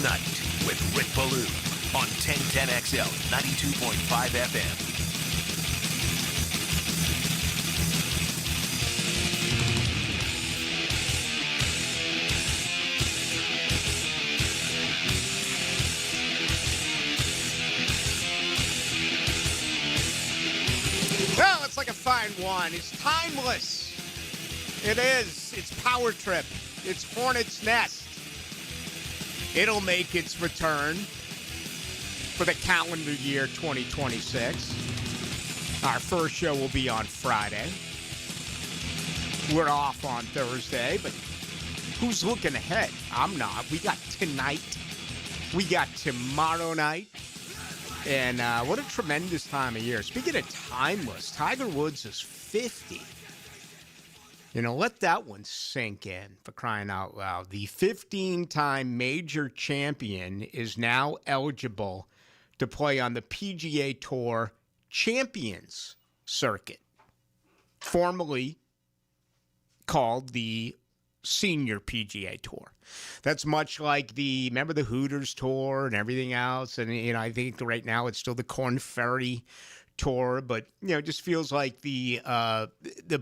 Night with Rick Ballou on 1010XL 92.5 FM. Well, it's like a fine wine. It's timeless. It is. It's Power Trip. It's Hornet's Nest. It'll make its return for the calendar year 2026. Our first show will be on Friday. We're off on Thursday, but who's looking ahead? I'm not. We got tonight. We got tomorrow night. And what a tremendous time of year. Speaking of timeless, Tiger Woods is 50. You know, let that one sink in, for crying out loud. The 15-time major champion is now eligible to play on the PGA Tour Champions Circuit, formerly called the Senior PGA Tour. That's much like remember the Hooters Tour and everything else, and I think right now it's still the Korn Ferry Tour, but it just feels like the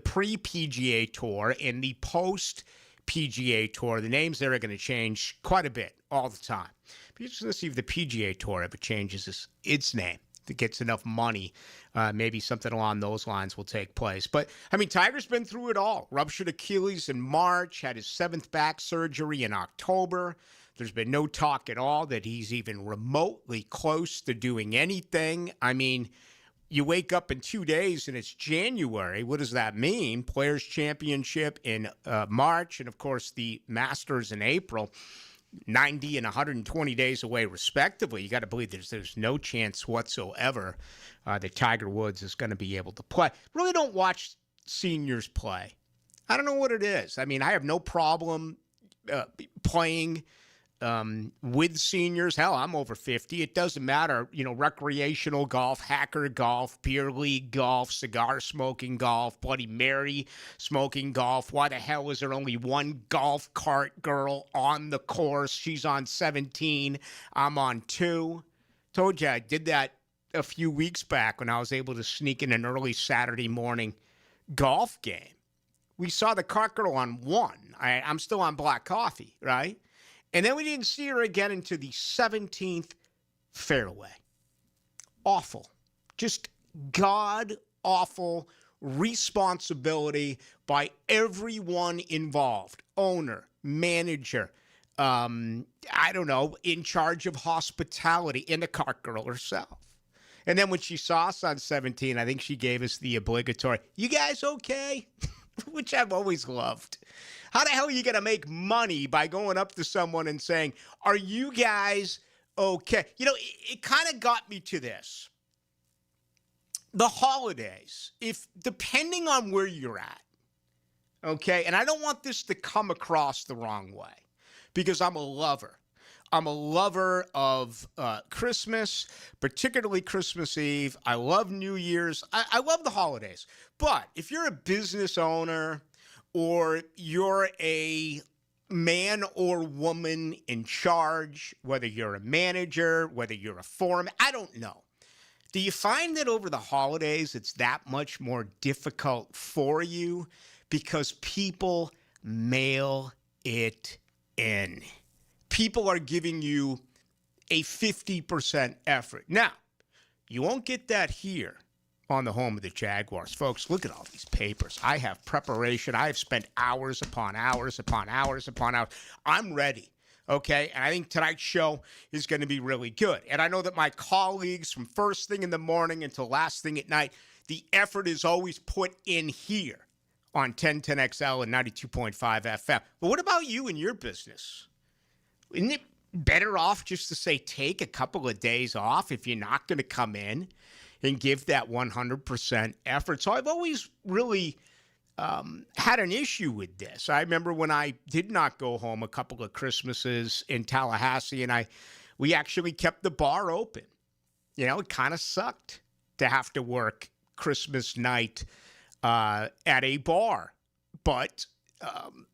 pre-PGA Tour and the post-PGA Tour, the names there are going to change quite a bit all the time. But just to see if the PGA Tour ever changes its name. If it gets enough money, maybe something along those lines will take place. But, Tiger's been through it all. Ruptured Achilles in March, had his 7th back surgery in October. There's been no talk at all that he's even remotely close to doing anything. You wake up in 2 days and it's January. What does that mean? Players' Championship in March and, of course, the Masters in April. 90 and 120 days away, respectively. You got to believe there's no chance whatsoever that Tiger Woods is going to be able to play. Really don't watch seniors play. I don't know what it is. I have no problem playing with seniors. Hell, I'm over 50. It doesn't matter. Recreational golf, hacker golf, beer league golf, cigar smoking golf, Bloody Mary smoking golf. Why the hell is there only one golf cart girl on the course? She's on 17. I'm on 2. Told you I did that a few weeks back when I was able to sneak in an early Saturday morning golf game. We saw the cart girl on 1. I'm still on black coffee, right? And then we didn't see her again until the 17th fairway. Awful. Just god-awful responsibility by everyone involved. Owner, manager, in charge of hospitality, and the cart girl herself. And then when she saw us on 17, I think she gave us the obligatory, "You guys okay?" Which I've always loved. How the hell are you going to make money by going up to someone and saying, "Are you guys okay?" It kind of got me to this. The holidays, depending on where you're at, okay, and I don't want this to come across the wrong way because I'm a lover. I'm a lover of Christmas, particularly Christmas Eve. I love New Year's. I love the holidays. But if you're a business owner or you're a man or woman in charge, whether you're a manager, whether you're a foreman, I don't know. Do you find that over the holidays it's that much more difficult for you because people mail it in? People are giving you a 50% effort. Now, you won't get that here on the home of the Jaguars. Folks, look at all these papers. I have preparation. I have spent hours upon hours upon hours upon hours. I'm ready, okay? And I think tonight's show is going to be really good. And I know that my colleagues from first thing in the morning until last thing at night, the effort is always put in here on 1010XL and 92.5 FM. But what about you and your business? Isn't it better off just to say take a couple of days off if you're not going to come in and give that 100% effort? So I've always really had an issue with this. I remember when I did not go home a couple of Christmases in Tallahassee, and we actually kept the bar open. It kind of sucked to have to work Christmas night at a bar, but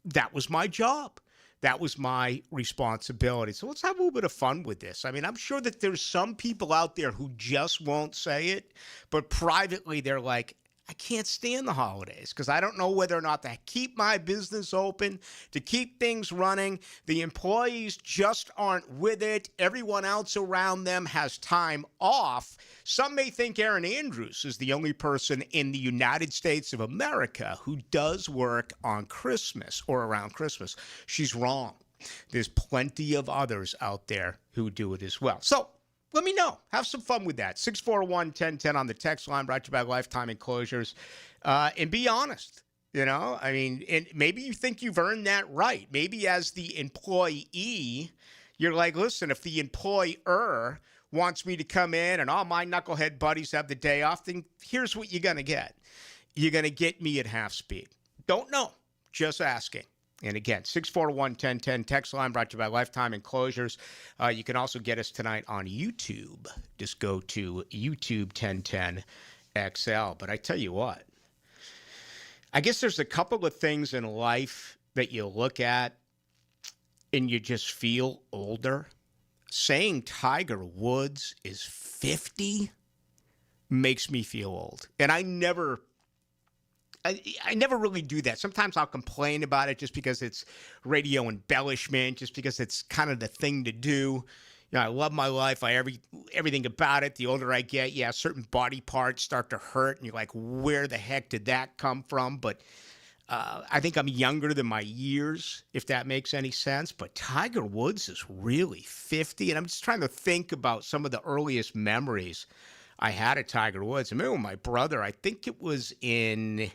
that was my job. That was my responsibility. So let's have a little bit of fun with this. I mean, I'm sure that there's some people out there who just won't say it, but privately they're like, I can't stand the holidays because I don't know whether or not to keep my business open, to keep things running. The employees just aren't with it. Everyone else around them has time off. Some may think Erin Andrews is the only person in the United States of America who does work on Christmas or around Christmas. She's wrong. There's plenty of others out there who do it as well. So let me know. Have some fun with that. 641-1010 on the text line, brought to you by Lifetime Enclosures. And be honest, you know? I mean, and maybe you think you've earned that right. Maybe as the employee, you're like, listen, if the employer wants me to come in and all my knucklehead buddies have the day off, then here's what you're going to get. You're going to get me at half speed. Don't know. Just asking. And again, 641-1010, text line brought to you by Lifetime Enclosures. You can also get us tonight on YouTube. Just go to YouTube 1010XL. But I tell you what, I guess there's a couple of things in life that you look at and you just feel older. Saying Tiger Woods is 50 makes me feel old. And I never really do that. Sometimes I'll complain about it just because it's radio embellishment, just because it's kind of the thing to do. You know, I love my life. Everything about it. The older I get, yeah, certain body parts start to hurt, and you're like, where the heck did that come from? But I think I'm younger than my years, if that makes any sense. But Tiger Woods is really 50, and I'm just trying to think about some of the earliest memories I had of Tiger Woods. I remember with my brother, I think it was in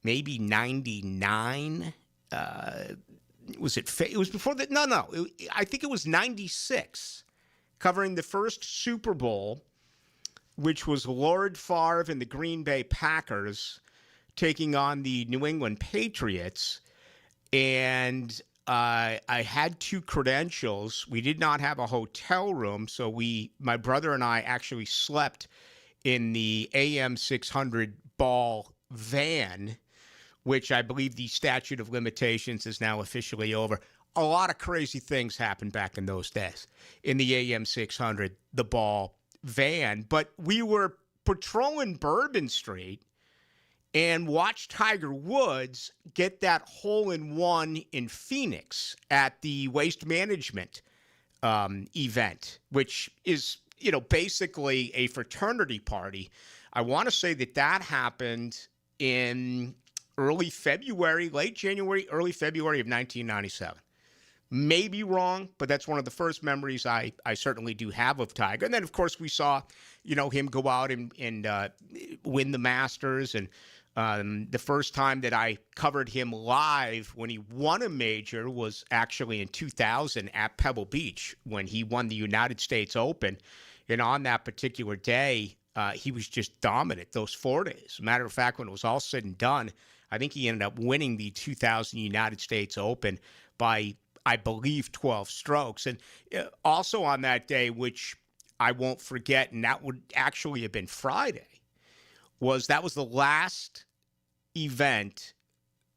maybe 99. It was before that. No. I think it was 96, covering the first Super Bowl, which was Lord Favre and the Green Bay Packers taking on the New England Patriots. And I had two credentials. We did not have a hotel room, so my brother and I actually slept in the AM 600 ball van, which I believe the statute of limitations is now officially over. A lot of crazy things happened back in those days in the AM 600, the ball van. But we were patrolling Bourbon Street and watched Tiger Woods get that hole-in-one in Phoenix at the Waste Management event, which is, you know, basically a fraternity party. I want to say that happened in early February, late January, early February of 1997. Maybe wrong, but that's one of the first memories I certainly do have of Tiger. And then, of course, we saw, you know, him go out and win the Masters. And the first time that I covered him live when he won a major was actually in 2000 at Pebble Beach when he won the United States Open. And on that particular day, he was just dominant those 4 days. As a matter of fact, when it was all said and done, I think he ended up winning the 2000 United States Open by, I believe, 12 strokes. And also on that day, which I won't forget, and that would actually have been Friday, was the last event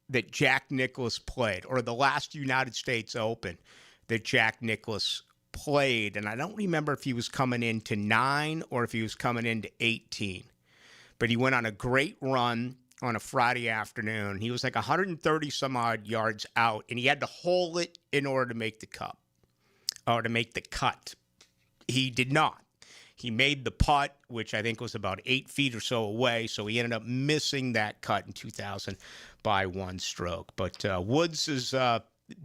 that Jack Nicklaus played, or the last United States Open that Jack Nicklaus played. And I don't remember if he was coming into 9 or if he was coming into 18. But he went on a great run on a Friday afternoon. He was like 130 some odd yards out, and he had to hole it in order to make the cut. He did not. He made the putt, which I think was about 8 feet or so away, so he ended up missing that cut in 2000 by 1 stroke. But Woods has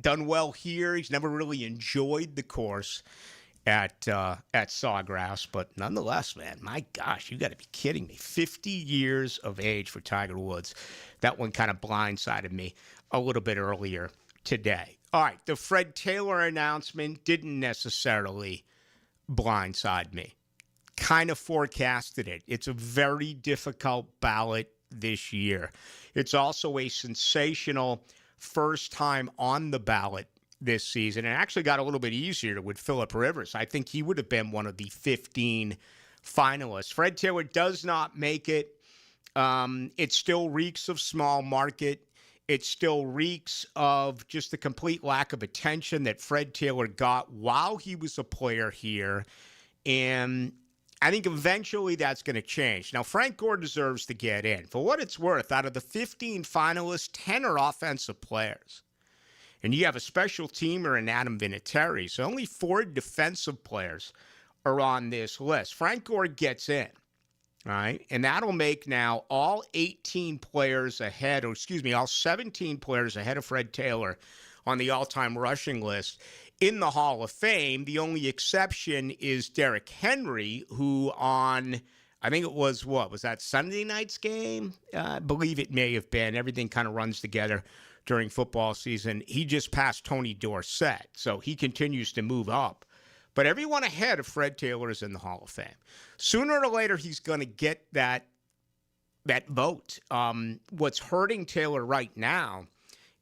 done well here. He's never really enjoyed the course at Sawgrass, but nonetheless, man, my gosh, you got to be kidding me. 50 years of age for Tiger Woods. That one kind of blindsided me a little bit earlier today. All right, the Fred Taylor announcement didn't necessarily blindside me. Kind of forecasted it. It's a very difficult ballot this year. It's also a sensational first time on the ballot this season. It actually got a little bit easier with Phillip Rivers. I think he would have been one of the 15 finalists. Fred Taylor does not make it. It still reeks of small market It still reeks of just the complete lack of attention that Fred Taylor got while he was a player here. And I think eventually that's going to change. Now, Frank Gore deserves to get in. For what it's worth, out of the 15 finalists, 10 are offensive players. And you have a special teamer in Adam Vinatieri. So only 4 defensive players are on this list. Frank Gore gets in. All right, and that'll make now all 18 players ahead, or excuse me, all 17 players ahead of Fred Taylor on the all-time rushing list in the Hall of Fame. The only exception is Derrick Henry, who on, I think it was, what, was that Sunday night's game? I believe it may have been. Everything kind of runs together during football season. He just passed Tony Dorsett, so he continues to move up. But everyone ahead of Fred Taylor is in the Hall of Fame. Sooner or later, he's going to get that vote. What's hurting Taylor right now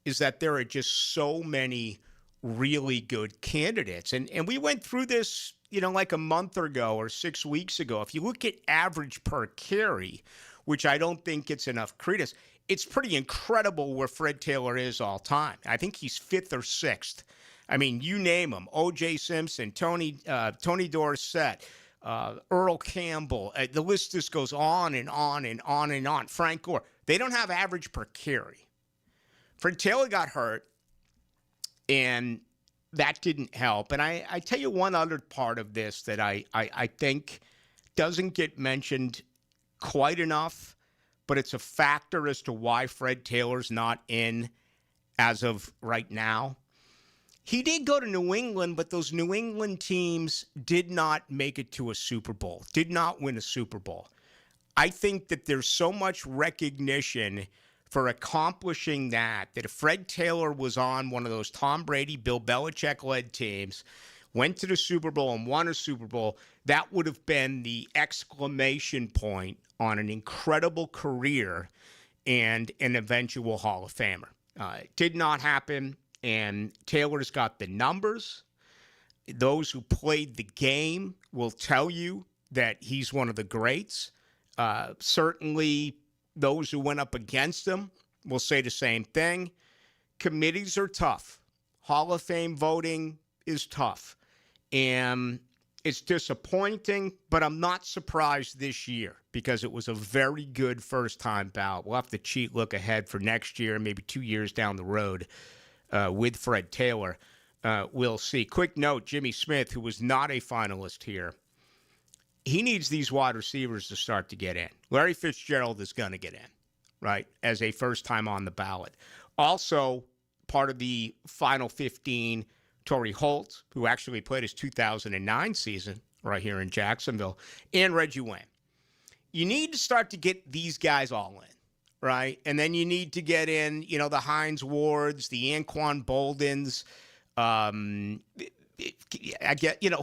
is that there are just so many really good candidates. And we went through this, like a month ago or 6 weeks ago. If you look at average per carry, which I don't think gets enough credence, it's pretty incredible where Fred Taylor is all time. I think he's 5th or 6th. I mean, you name them: O.J. Simpson, Tony Dorsett, Earl Campbell. The list just goes on and on and on and on. Frank Gore. They don't have average per carry. Fred Taylor got hurt, and that didn't help. And I tell you one other part of this that I think doesn't get mentioned quite enough, but it's a factor as to why Fred Taylor's not in as of right now. He did go to New England, but those New England teams did not make it to a Super Bowl, did not win a Super Bowl. I think that there's so much recognition for accomplishing that if Fred Taylor was on one of those Tom Brady, Bill Belichick-led teams, went to the Super Bowl and won a Super Bowl, that would have been the exclamation point on an incredible career and an eventual Hall of Famer. It did not happen. And Taylor's got the numbers. Those who played the game will tell you that he's one of the greats. Certainly, those who went up against him will say the same thing. Committees are tough. Hall of Fame voting is tough. And it's disappointing, but I'm not surprised this year because it was a very good first-time ballot. We'll have to cheat look ahead for next year, maybe 2 years down the road. With Fred Taylor, we'll see. Quick note, Jimmy Smith, who was not a finalist here, he needs these wide receivers to start to get in. Larry Fitzgerald is going to get in, right, as a first time on the ballot. Also, part of the final 15, Torrey Holt, who actually played his 2009 season right here in Jacksonville, and Reggie Wayne. You need to start to get these guys all in. Right, and then you need to get in, the Hines Wards, the Anquan Boldens,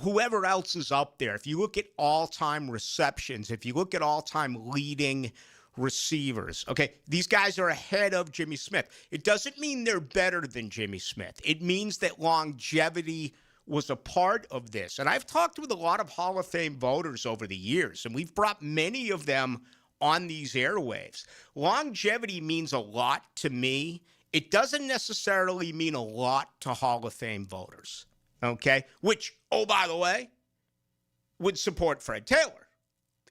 whoever else is up there. If you look at all-time receptions, if you look at all-time leading receivers, okay, these guys are ahead of Jimmy Smith. It doesn't mean they're better than Jimmy Smith. It means that longevity was a part of this. And I've talked with a lot of Hall of Fame voters over the years, and we've brought many of them on these airwaves. Longevity means a lot to me. It doesn't necessarily mean a lot to Hall of Fame voters, okay? Which, oh, by the way, would support Fred Taylor.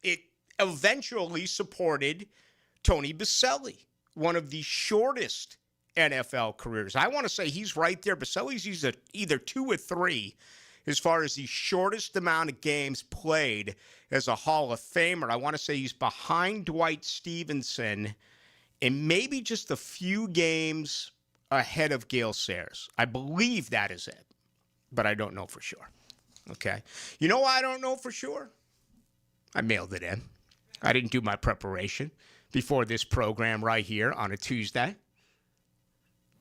It eventually supported Tony Baselli, one of the shortest NFL careers. I want to say he's right there. Baselli's either 2 or 3 as far as the shortest amount of games played as a Hall of Famer. I want to say he's behind Dwight Stevenson and maybe just a few games ahead of Gale Sayers. I believe that is it, but I don't know for sure. Okay. You know why I don't know for sure? I mailed it in. I didn't do my preparation before this program right here on a Tuesday.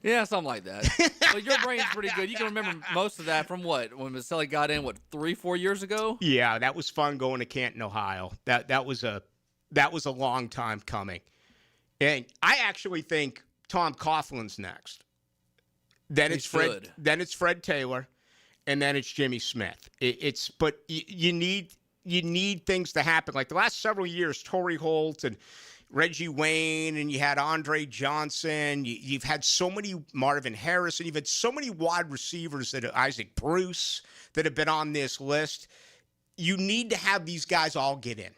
Yeah, something like that. Well, your brain's pretty good. You can remember most of that from what? When Baselli got in, 3-4 years ago? Yeah, that was fun going to Canton, Ohio. That was a long time coming. And I actually think Tom Coughlin's next. Then it's Fred Taylor, and then it's Jimmy Smith. But you need things to happen. Like the last several years, Torrey Holt and Reggie Wayne, and you had Andre Johnson. You've had so many Marvin Harrison. You've had so many wide receivers that Isaac Bruce that have been on this list. You need to have these guys all get in.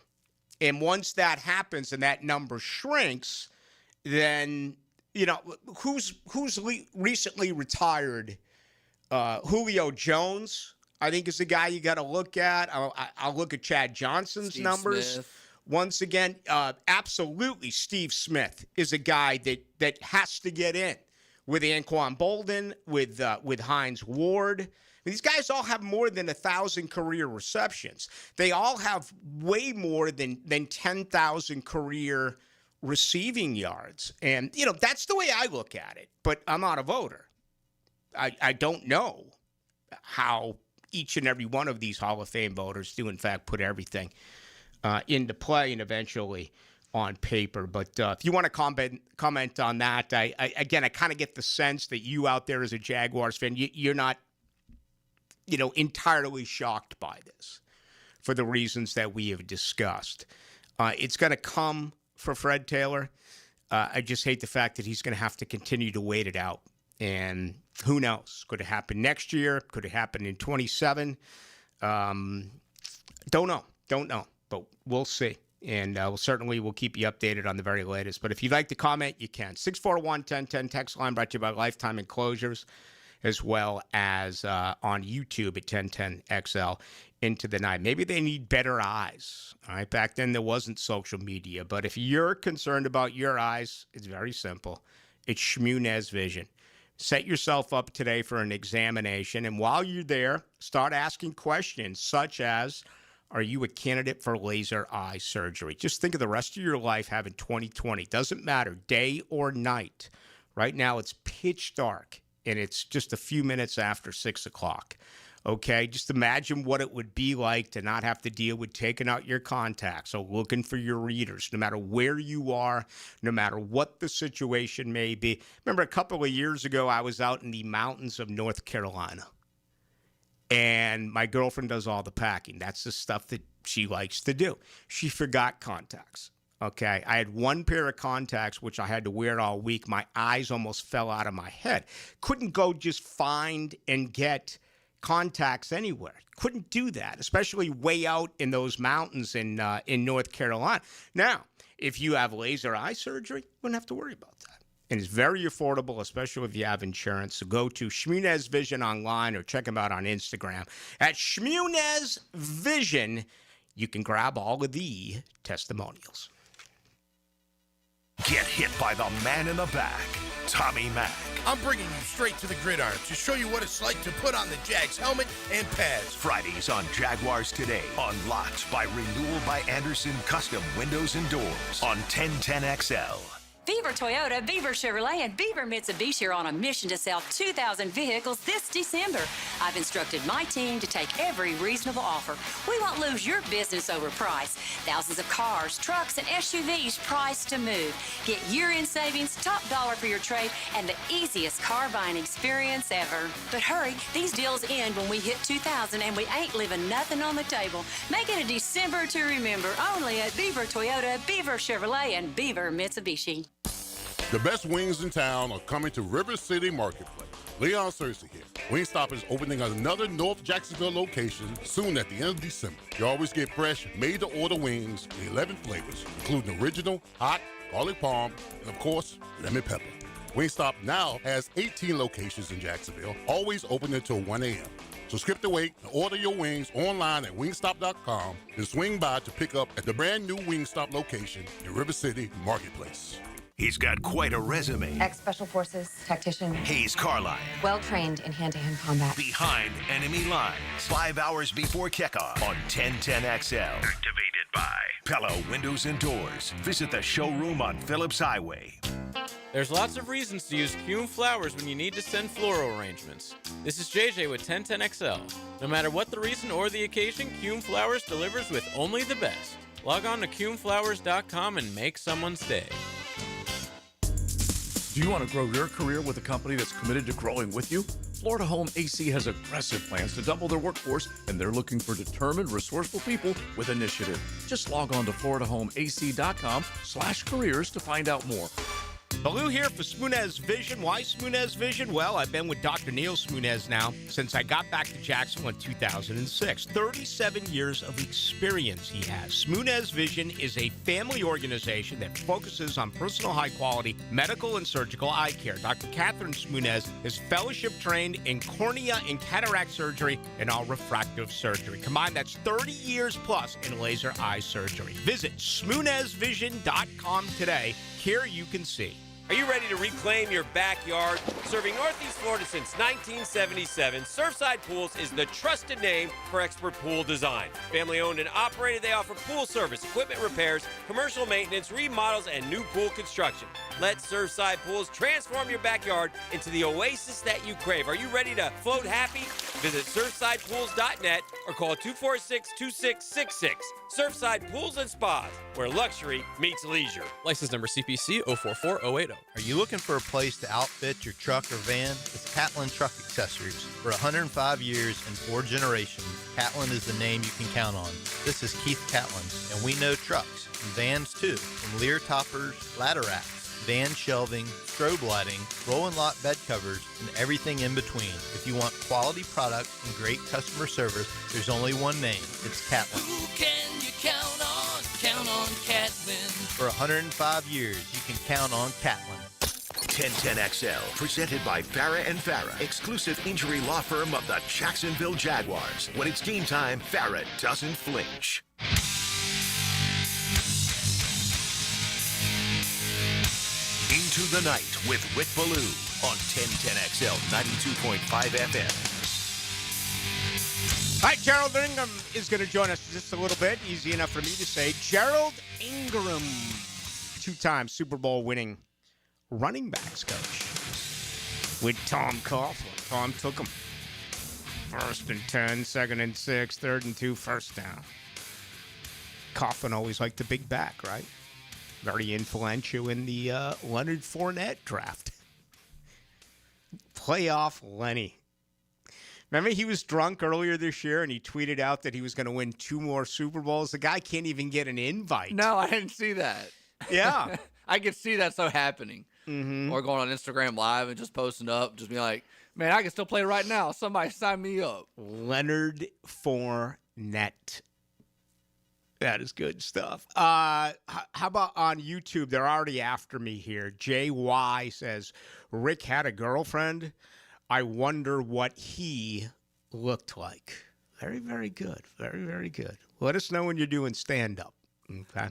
And once that happens and that number shrinks, then, who's recently retired? Julio Jones, I think, is the guy you got to look at. I'll look at Chad Johnson's Steve Numbers. Smith. Once again, absolutely, Steve Smith is a guy that has to get in with Anquan Bolden, with Hines Ward. These guys all have more than 1,000 career receptions. They all have way more than 10,000 career receiving yards. And, that's the way I look at it. But I'm not a voter. I don't know how each and every one of these Hall of Fame voters do, in fact, put everything into play and eventually on paper. But if you want to comment on that, I kind of get the sense that you out there as a Jaguars fan, you're not, entirely shocked by this for the reasons that we have discussed. It's going to come for Fred Taylor. I just hate the fact that he's going to have to continue to wait it out. And who knows? Could it happen next year? Could it happen in 27? Don't know. But we'll see. And we'll keep you updated on the very latest. But if you'd like to comment, you can. 641-1010 text line brought to you by Lifetime Enclosures, as well as on YouTube at 1010XL into the night. Maybe they need better eyes. All right, back then there wasn't social media. But if you're concerned about your eyes, it's very simple. It's Shmunez Vision. Set yourself up today for an examination. And while you're there, start asking questions such as, are you a candidate for laser eye surgery? Just think of the rest of your life having 20/20. Doesn't matter, day or night. Right now it's pitch dark, and it's just a few minutes after 6 o'clock. Okay, just imagine what it would be like to not have to deal with taking out your contacts or looking for your readers, no matter where you are, no matter what the situation may be. Remember a couple of years ago, I was out in the mountains of North Carolina. And my girlfriend does all the packing. That's the stuff that she likes to do. She forgot contacts. Okay, I had one pair of contacts, which I had to wear all week. My eyes almost fell out of my head. Couldn't go just find and get contacts anywhere. Couldn't do that, especially way out in those mountains in North Carolina. Now, if you have laser eye surgery, you wouldn't have to worry about that. And it's very affordable, especially if you have insurance. So go to Shmunez Vision online or check them out on Instagram. At Shmunez Vision, you can grab all of the testimonials. Get hit by the man in the back, Tommy Mack. I'm bringing you straight to the gridiron to show you what it's like to put on the Jags helmet and pads. Fridays on Jaguars Today. Unlocked by Renewal by Anderson Custom Windows and Doors on 1010XL. Beaver Toyota, Beaver Chevrolet, and Beaver Mitsubishi are on a mission to sell 2,000 vehicles this December. I've instructed my team to take every reasonable offer. We won't lose your business over price. Thousands of cars, trucks, and SUVs priced to move. Get year-end savings, top dollar for your trade, and the easiest car buying experience ever. But hurry, these deals end when we hit 2,000, and we ain't leaving nothing on the table. Make it a December to remember, only at Beaver Toyota, Beaver Chevrolet, and Beaver Mitsubishi. The best wings in town are coming to River City Marketplace. Leon Searcy here. Wingstop is opening another North Jacksonville location soon at the end of December. You always get fresh, made-to-order wings in 11 flavors, including original, hot, garlic parm, and of course, lemon pepper. Wingstop now has 18 locations in Jacksonville, always open until 1 a.m. So skip the wait and order your wings online at wingstop.com and swing by to pick up at the brand new Wingstop location in River City Marketplace. He's got quite a resume. Ex-Special Forces tactician. Hayes Carline. Well-trained in hand-to-hand combat. Behind enemy lines. 5 hours before kickoff on 1010XL. Activated by Pello Windows and Doors. Visit the showroom on Phillips Highway. There's lots of reasons to use Kuhn flowers when you need to send floral arrangements. This is JJ with 1010XL. No matter what the reason or the occasion, Kuhn Flowers delivers with only the best. Log on to KuhnFlowers.com and make someone's day. Do you want to grow your career with a company that's committed to growing with you? Florida Home AC has aggressive plans to double their workforce, and they're looking for determined, resourceful people with initiative. Just log on to FloridaHomeAC.com/careers to find out more. Ballou here for Smoonez Vision. Why Smoonez Vision? Well, I've been with Dr. Neil Smoonez now since I got back to Jacksonville in 2006. 37 years of experience he has. Smoonez Vision is a family organization that focuses on personal high-quality medical and surgical eye care. Dr. Catherine Smoonez is fellowship-trained in cornea and cataract surgery and all refractive surgery. Combined, that's 30 years plus in laser eye surgery. Visit SmoonezVision.com today. Here you can see. Are you ready to reclaim your backyard? Serving Northeast Florida since 1977, Surfside Pools is the trusted name for expert pool design. Family owned and operated, they offer pool service, equipment repairs, commercial maintenance, remodels, and new pool construction. Let Surfside Pools transform your backyard into the oasis that you crave. Are you ready to float happy? Visit surfsidepools.net or call 246-2666. Surfside Pools and Spas, where luxury meets leisure. License number CPC 044080. Are you looking for a place to outfit your truck or van? It's Catlin Truck Accessories. For 105 years and 4 generations, Catlin is the name you can count on. This is Keith Catlin, and we know trucks and vans too, from Lear toppers, ladder racks, van shelving, strobe lighting, roll and lock bed covers, and everything in between. If you want quality products and great customer service, there's only one name. It's Catlin. Who can you count on? Count on Catlin. For 105 years, you can count on Catlin. 1010XL, presented by Farah & Farah, exclusive injury law firm of the Jacksonville Jaguars. When it's game time, Farah doesn't flinch. Into the Night with Rick Ballou on 1010XL 92.5 FM. All right, Gerald Ingram is going to join us just a little bit. Easy enough for me to say. Gerald Ingram, 2-time Super Bowl winning running backs coach with Tom Coughlin. Tom took him 1st and 10, 2nd and 6, 3rd and 2, first down. Coughlin always liked the big back, right? Very influential in the Leonard Fournette draft. Playoff Lenny. Remember he was drunk earlier this year and he tweeted out that he was going to win 2 more Super Bowls? The guy can't even get an invite. No, I didn't see that. Yeah. I could see that so happening. Mm-hmm. Or going on Instagram Live and just posting up, just being like, man, I can still play right now. Somebody sign me up. Leonard Fournette. That is good stuff. How about on YouTube? They're already after me here. JY says, Rick had a girlfriend. I wonder what he looked like. Very, very good. Very, very good. Let us know when you're doing stand-up. Okay?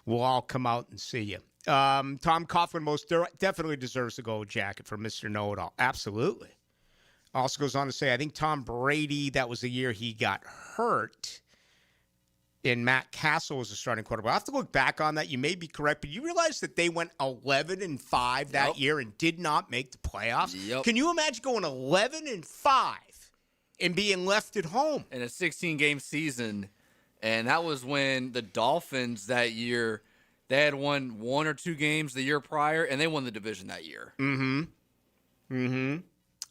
We'll all come out and see you. Tom Coughlin most definitely deserves a gold jacket for Mr. Know-It-All. Absolutely. Also goes on to say, I think Tom Brady, that was the year he got hurt. And Matt Castle was the starting quarterback. I'll have to look back on that. You may be correct, but you realize that they went 11-5 that year and did not make the playoffs? Yep. Can you imagine going 11-5 and being left at home? In a 16-game season, and that was when the Dolphins that year, they had won 1 or 2 games the year prior, and they won the division that year. Mm-hmm.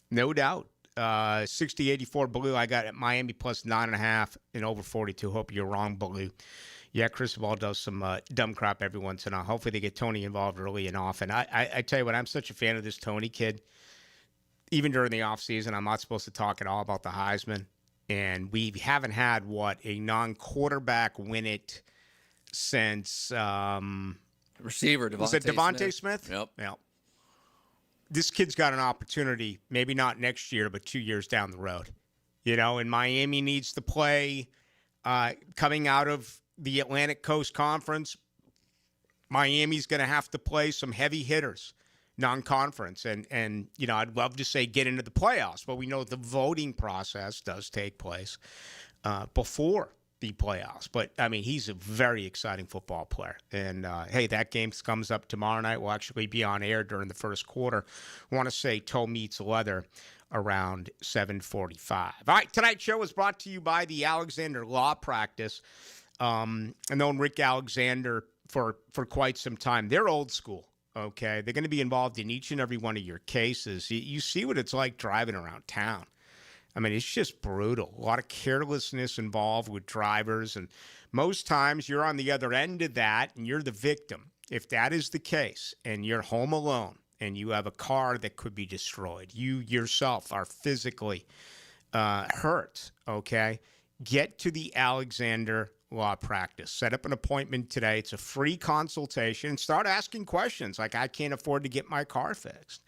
No doubt. 60-84 Ballou. I got at Miami plus 9.5 and over 42. Hope you're wrong, Ballou. Yeah, Cristobal does some dumb crap every once in a while. Hopefully they get Tony involved early and often. I tell you what, I'm such a fan of this Tony kid. Even during the offseason, I'm not supposed to talk at all about the Heisman. And we haven't had, a non-quarterback win it since receiver, was it Devontae Smith? Yep. This kid's got an opportunity, maybe not next year, but 2 years down the road. And Miami needs to play coming out of the Atlantic Coast Conference. Miami's going to have to play some heavy hitters, non-conference. And I'd love to say get into the playoffs, but we know the voting process does take place before the playoffs. But, he's a very exciting football player. And, hey, that game comes up tomorrow night. We'll actually be on air during the first quarter. I want to say toe meets leather around 7:45. All right, tonight's show is brought to you by the Alexander Law Practice. I've known Rick Alexander for quite some time. They're old school, okay? They're going to be involved in each and every one of your cases. You see what it's like driving around town. I mean, it's just brutal. A lot of carelessness involved with drivers, and most times you're on the other end of that, and you're the victim. If that is the case, and you're home alone, and you have a car that could be destroyed, you yourself are physically hurt, okay? Get to the Alexander Law Practice. Set up an appointment today. It's a free consultation. Start asking questions like, I can't afford to get my car fixed.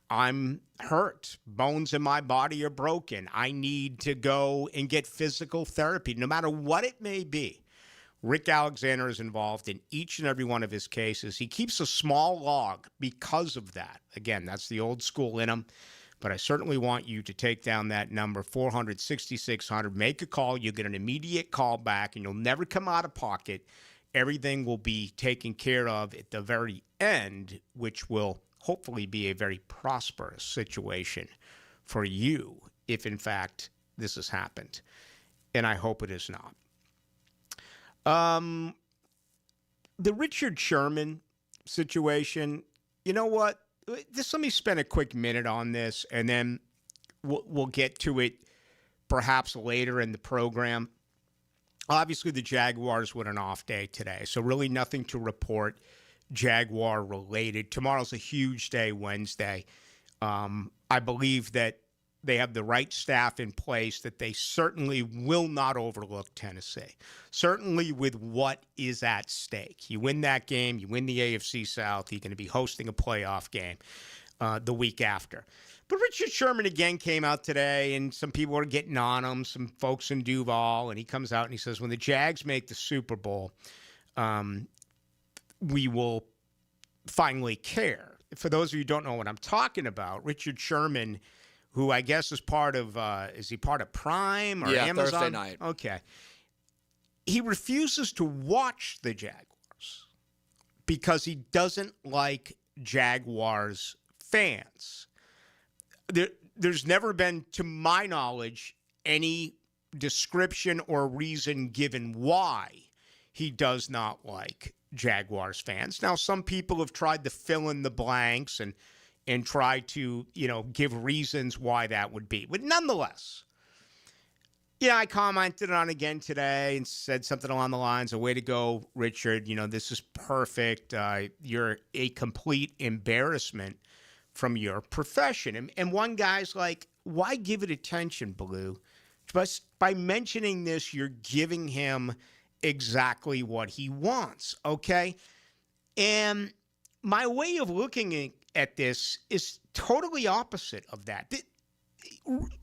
I'm hurt. Bones in my body are broken. I need to go and get physical therapy, no matter what it may be. Rick Alexander is involved in each and every one of his cases. He keeps a small log because of that. Again, that's the old school in him. But I certainly want you to take down that number, 400-6600. Make a call. You'll get an immediate call back, and you'll never come out of pocket. Everything will be taken care of at the very end, which will hopefully be a very prosperous situation for you if, in fact, this has happened. And I hope it is not. The Richard Sherman situation, you know what? Just let me spend a quick minute on this, and then we'll get to it perhaps later in the program. Obviously, the Jaguars with an off day today, so really nothing to report Jaguar-related. Tomorrow's a huge day, Wednesday. I believe that they have the right staff in place, that they certainly will not overlook Tennessee, certainly with what is at stake. You win that game, you win the AFC South, you're going to be hosting a playoff game the week after. But Richard Sherman again came out today, and some people are getting on him, some folks in Duval, and he comes out and he says, when the Jags make the Super Bowl, we will finally care. For those of you who don't know what I'm talking about, Richard Sherman, who I guess is part of, is he part of Prime or Amazon? Thursday night. Okay. He refuses to watch the Jaguars because he doesn't like Jaguars fans. There's never been, to my knowledge, any description or reason given why he does not like Jaguars fans. Now, some people have tried to fill in the blanks and try to, give reasons why that would be. But nonetheless, I commented on again today and said something along the lines of, way to go, Richard. This is perfect. You're a complete embarrassment from your profession. And one guy's like, why give it attention, Ballou? Just by mentioning this, you're giving him exactly what he wants, okay? And my way of looking at this is totally opposite of that.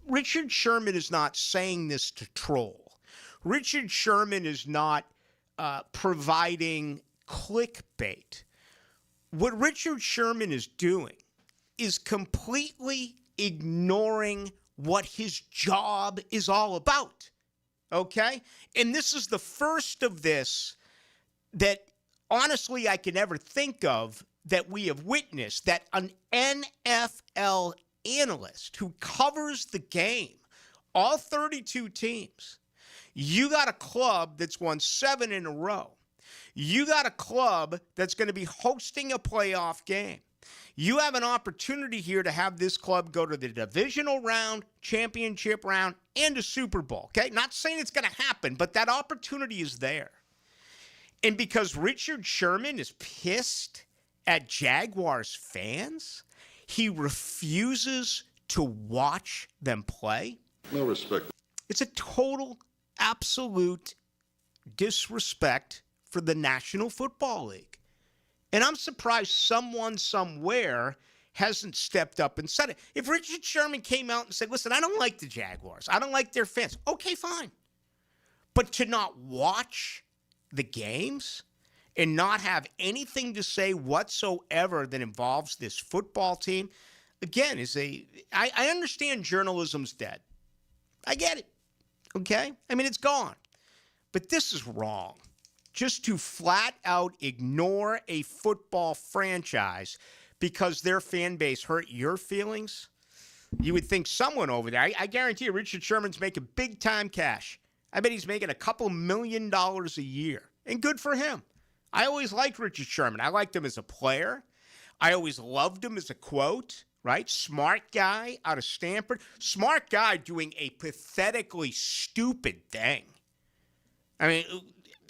Richard Sherman is not saying this to troll. Richard Sherman is not providing clickbait. What Richard Sherman is doing is completely ignoring what his job is all about, okay? And this is the first of this that, honestly, I can ever think of that we have witnessed, that an NFL analyst who covers the game, all 32 teams, you got a club that's won 7 in a row. You got a club that's going to be hosting a playoff game. You have an opportunity here to have this club go to the divisional round, championship round, and a Super Bowl, okay? Not saying it's going to happen, but that opportunity is there. And because Richard Sherman is pissed at Jaguars fans, he refuses to watch them play. No respect. It's a total, absolute disrespect for the National Football League. And I'm surprised someone somewhere hasn't stepped up and said it. If Richard Sherman came out and said, listen, I don't like the Jaguars, I don't like their fans, okay, fine. But to not watch the games and not have anything to say whatsoever that involves this football team, again, I understand journalism's dead. I get it, okay? I mean, it's gone. But this is wrong. Just to flat out ignore a football franchise because their fan base hurt your feelings, you would think someone over there, I guarantee you Richard Sherman's making big time cash. I bet he's making a couple $1 million a year. And good for him. I always liked Richard Sherman. I liked him as a player. I always loved him as a quote, right? Smart guy out of Stanford. Smart guy doing a pathetically stupid thing. I mean,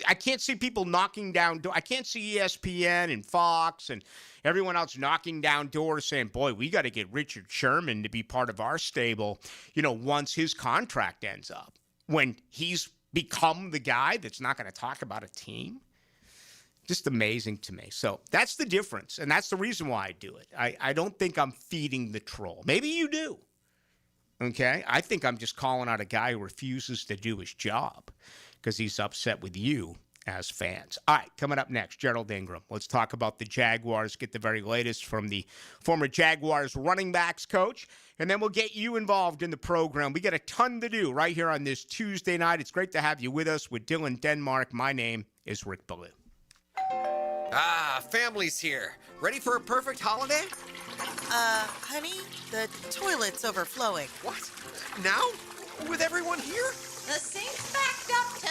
I can't see people knocking down doors. I can't see ESPN and Fox and everyone else knocking down doors saying, boy, we got to get Richard Sherman to be part of our stable, once his contract ends up. When he's become the guy that's not going to talk about a team. Just amazing to me. So that's the difference, and that's the reason why I do it. I don't think I'm feeding the troll. Maybe you do. Okay? I think I'm just calling out a guy who refuses to do his job because he's upset with you as fans. All right, coming up next, Gerald Ingram. Let's talk about the Jaguars, get the very latest from the former Jaguars running backs coach, and then we'll get you involved in the program. We got a ton to do right here on this Tuesday night. It's great to have you with us with Dylan Denmark. My name is Rick Ballou. Family's here. Ready for a perfect holiday? Honey, the toilet's overflowing. What? Now? With everyone here? The sink's backed up, too.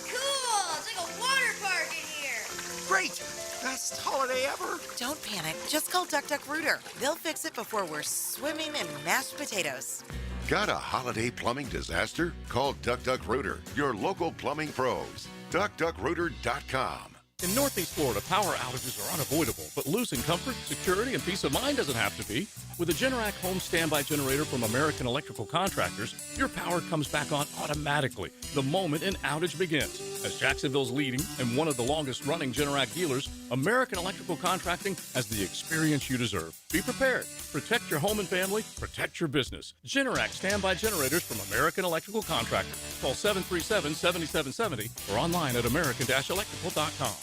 Cool! It's like a water park in here. Great! Best holiday ever. Don't panic. Just call Duck Duck Rooter. They'll fix it before we're swimming in mashed potatoes. Got a holiday plumbing disaster? Call Duck Duck Rooter, your local plumbing pros. DuckDuckRooter.com. In Northeast Florida, power outages are unavoidable, but losing comfort, security, and peace of mind doesn't have to be. With a Generac home standby generator from American Electrical Contractors, your power comes back on automatically the moment an outage begins. As Jacksonville's leading and one of the longest-running Generac dealers, American Electrical Contracting has the experience you deserve. Be prepared. Protect your home and family. Protect your business. Generac standby generators from American Electrical Contractors. Call 737-7770 or online at american-electrical.com.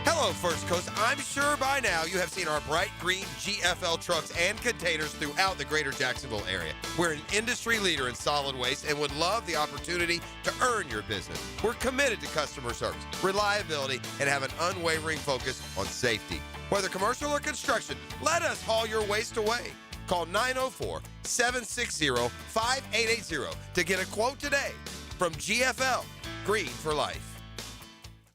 Hello, First Coast. I'm sure by now you have seen our bright green GFL trucks and containers throughout the greater Jacksonville area. We're an industry leader in solid waste and would love the opportunity to earn your business. We're committed to customer service, reliability, and have an unwavering focus on safety. Whether commercial or construction, let us haul your waste away. Call 904-760-5880 to get a quote today. From GFL, Green for Life.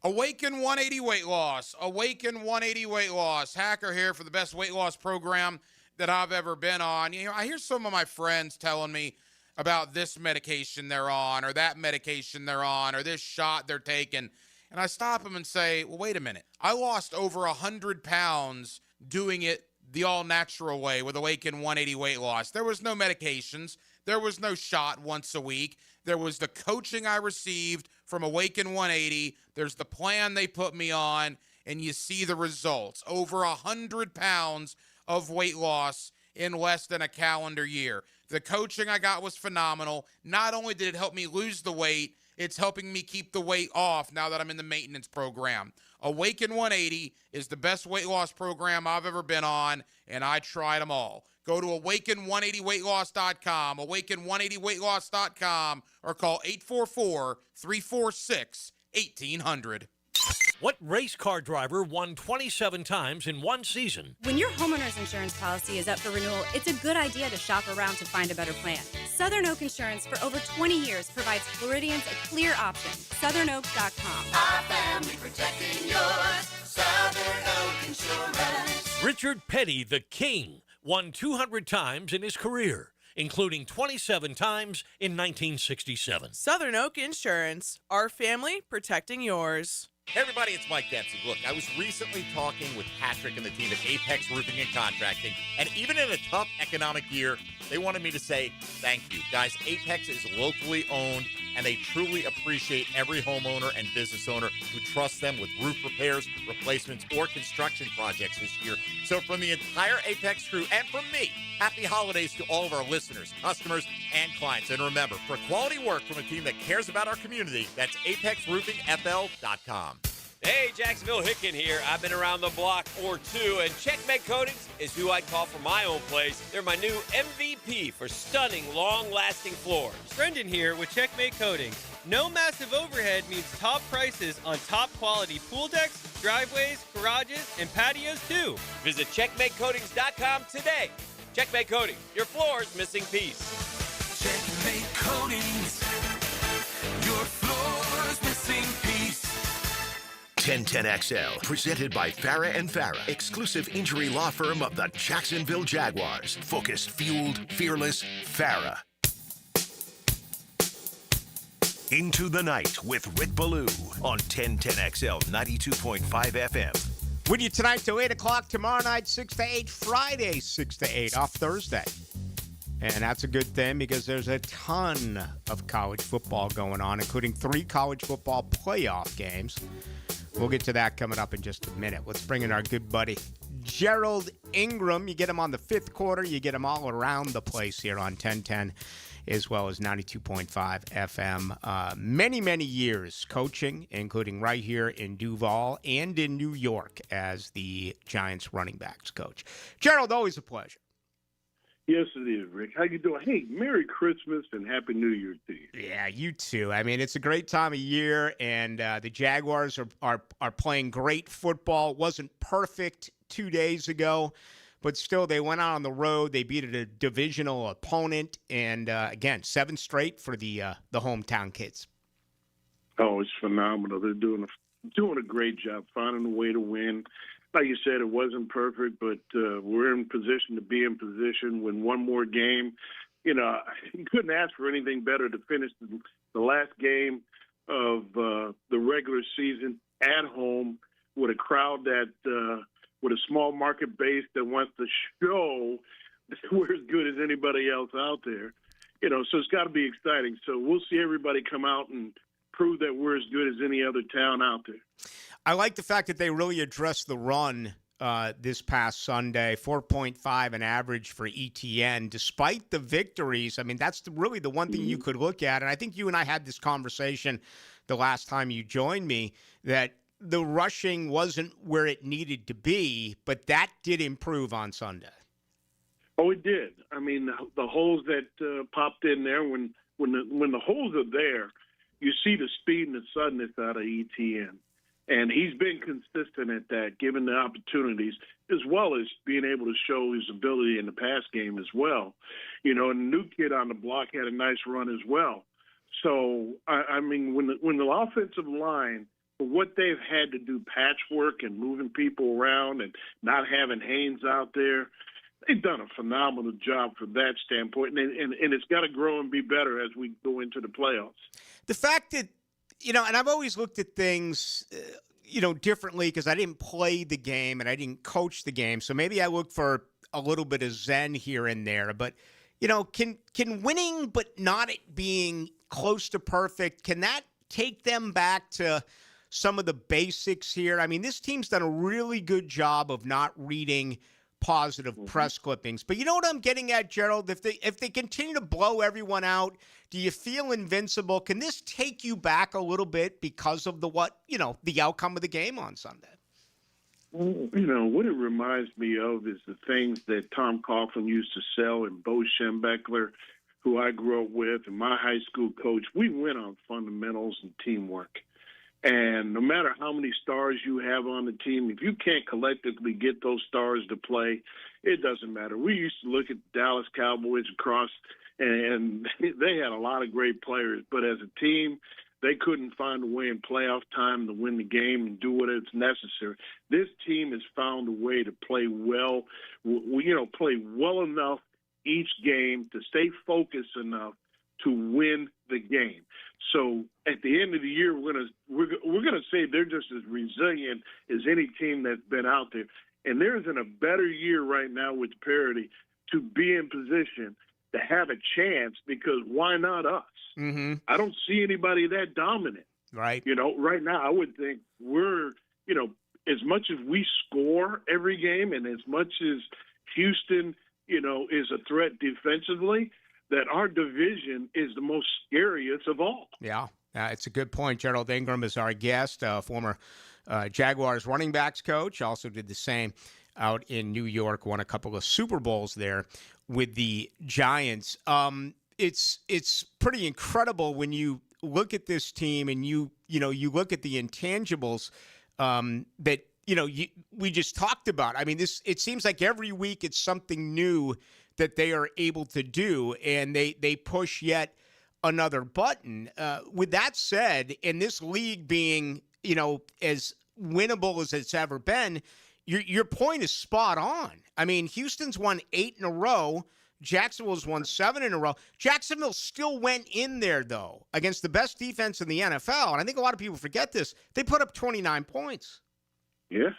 Awaken 180 Weight Loss. Awaken 180 Weight Loss. Hacker here for the best weight loss program that I've ever been on. I hear some of my friends telling me about this medication they're on or that medication they're on or this shot they're taking. And I stop them and say, well, wait a minute. I lost over 100 pounds doing it the all-natural way with Awaken 180 Weight Loss. There was no medications. There was no shot once a week. There was the coaching I received from Awaken 180. There's the plan they put me on, and you see the results. Over 100 pounds of weight loss in less than a calendar year. The coaching I got was phenomenal. Not only did it help me lose the weight, it's helping me keep the weight off now that I'm in the maintenance program. Awaken 180 is the best weight loss program I've ever been on, and I tried them all. Go to awaken180weightloss.com, awaken180weightloss.com, or call 844-346-1800. What race car driver won 27 times in one season? When your homeowner's insurance policy is up for renewal, it's a good idea to shop around to find a better plan. Southern Oak Insurance for over 20 years provides Floridians a clear option. SouthernOak.com. Our family protecting yours. Southern Oak Insurance. Richard Petty, the King, won 200 times in his career, including 27 times in 1967. Southern Oak Insurance. Our family protecting yours. Hey everybody, it's Mike Dempsey. Look, I was recently talking with Patrick and the team at Apex Roofing and Contracting, and even in a tough economic year, they wanted me to say thank you. Guys, Apex is locally owned, and they truly appreciate every homeowner and business owner who trusts them with roof repairs, replacements, or construction projects this year. So from the entire Apex crew and from me, happy holidays to all of our listeners, customers, and clients. And remember, for quality work from a team that cares about our community, that's ApexRoofingFL.com. Hey, Jacksonville Hicken here. I've been around the block or two, and Checkmate Coatings is who I call for my own place. They're my new MVP for stunning, long-lasting floors. Brendan here with Checkmate Coatings. No massive overhead means top prices on top-quality pool decks, driveways, garages, and patios, too. Visit CheckmateCoatings.com today. Checkmate Coatings, your floor's missing piece. Checkmate Coatings. Your floor's missing piece. 1010XL, presented by Farah and Farah, exclusive injury law firm of the Jacksonville Jaguars. Focused, fueled, fearless, Farah. Into the Night with Rick Ballou on 1010XL 92.5 FM. With you tonight till 8 o'clock, tomorrow night 6 to 8, Friday 6 to 8, off Thursday. And that's a good thing because there's a ton of college football going on, including 3 college football playoff games. We'll get to that coming up in just a minute. Let's bring in our good buddy, Gerald Ingram. You get him on the fifth quarter. You get him all around the place here on 1010, as well as 92.5 FM. Many, many years coaching, including right here in Duval and in New York as the Giants running backs coach. Gerald, always a pleasure. Yes, it is, Rick. How you doing? Hey, Merry Christmas and Happy New Year to you. Yeah, you too. I mean, it's a great time of year, and the Jaguars are playing great football. Wasn't perfect 2 days ago, but still, they went out on the road. They beat a divisional opponent, and again, 7 straight for the hometown kids. Oh, it's phenomenal. They're doing a great job finding a way to win. Like you said, it wasn't perfect, but we're in position to be in position, win one more game. You know, you couldn't ask for anything better to finish the last game of the regular season at home with a crowd that, with a small market base that wants to show that we're as good as anybody else out there. You know, so it's got to be exciting. So we'll see everybody come out and prove that we're as good as any other town out there. I like the fact that they really addressed the run this past Sunday, 4.5 an average for ETN, despite the victories. I mean, that's really the one thing you could look at. And I think you and I had this conversation the last time you joined me, that the rushing wasn't where it needed to be, but that did improve on Sunday. Oh, it did. I mean, the holes that popped in there, when the holes are there, you see the speed and the suddenness out of ETN. And he's been consistent at that, given the opportunities, as well as being able to show his ability in the pass game as well. You know, and the new kid on the block had a nice run as well. So, I mean, when the offensive line, for what they've had to do patchwork and moving people around and not having Haynes out there, they've done a phenomenal job from that standpoint. And it's got to grow and be better as we go into the playoffs. The fact that, you know, and I've always looked at things, differently because I didn't play the game and I didn't coach the game. So maybe I look for a little bit of zen here and there. But, you know, can winning but not it being close to perfect, can that take them back to some of the basics here? I mean, this team's done a really good job of not reading positive press clippings. But you know what I'm getting at, Gerald? If they continue to blow everyone out, do you feel invincible? Can this take you back a little bit because of the outcome of the game on Sunday? You know, what it reminds me of is the things that Tom Coughlin used to sell and Bo Schembechler, who I grew up with, and my high school coach. We went on fundamentals and teamwork. And no matter how many stars you have on the team, if you can't collectively get those stars to play, it doesn't matter. We used to look at the Dallas Cowboys across, and they had a lot of great players. But as a team, they couldn't find a way in playoff time to win the game and do what is necessary. This team has found a way to play well, play well enough each game to stay focused enough to win the game. So at the end of the year, we're gonna say they're just as resilient as any team that's been out there. And there isn't a better year right now with parity to be in position to have a chance, because why not us? Mm-hmm. I don't see anybody that dominant. Right. You know, right now I would think we're, as much as we score every game and as much as Houston, is a threat defensively, that our division is the most scariest of all. Yeah, it's a good point. Gerald Ingram is our guest, former Jaguars running backs coach. Also did the same out in New York, won a couple of Super Bowls there with the Giants. It's pretty incredible when you look at this team and you look at the intangibles that we just talked about. I mean, it seems like every week it's something new that they are able to do, and they push yet another button. With that said, in this league being, as winnable as it's ever been. Your point is spot on. I mean, Houston's won 8 in a row. Jacksonville's won 7 in a row. Jacksonville still went in there, though, against the best defense in the NFL. And I think a lot of people forget this. They put up 29 points. Yeah.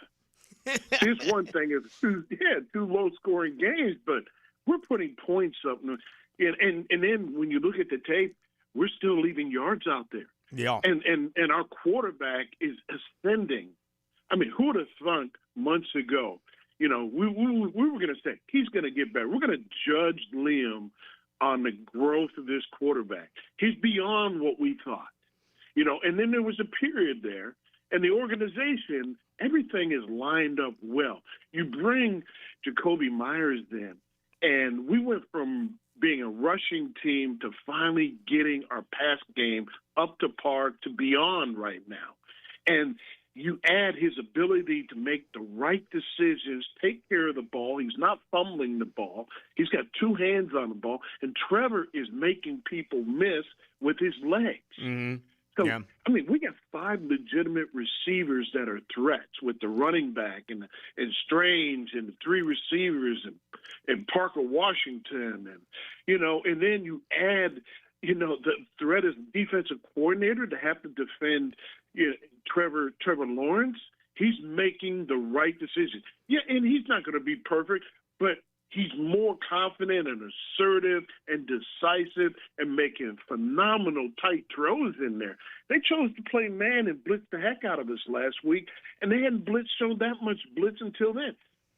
Here's one thing: is two low-scoring games, but we're putting points up, and then when you look at the tape, we're still leaving yards out there. Yeah. And our quarterback is ascending. I mean, who would have thunk months ago? You know, we were going to say he's going to get better. We're going to judge Liam on the growth of this quarterback. He's beyond what we thought. You know, and then there was a period there, and the organization, everything is lined up well. You bring Jacoby Myers in, and we went from being a rushing team to finally getting our pass game up to par to beyond right now. And you add his ability to make the right decisions, take care of the ball. He's not fumbling the ball. He's got two hands on the ball. And Trevor is making people miss with his legs. Mm-hmm. So, yeah. I mean, we got 5 legitimate receivers that are threats with the running back and Strange and the 3 receivers and Parker Washington. And, you know, and then you add, you know, the threat as defensive coordinator to have to defend Trevor Lawrence. He's making the right decision. Yeah, and he's not going to be perfect, but he's more confident and assertive and decisive and making phenomenal tight throws in there. They chose to play man and blitz the heck out of us last week, and they hadn't shown that much blitz until then.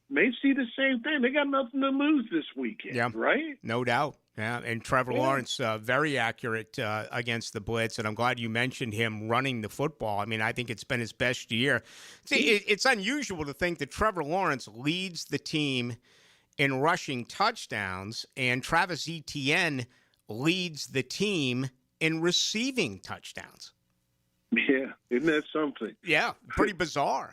May see the same thing. They got nothing to lose this weekend, right? No doubt. Yeah, and Trevor Lawrence, very accurate against the blitz, and I'm glad you mentioned him running the football. I mean, I think it's been his best year. See, it's unusual to think that Trevor Lawrence leads the team in rushing touchdowns, and Travis Etienne leads the team in receiving touchdowns. Yeah, isn't that something? Yeah, pretty bizarre.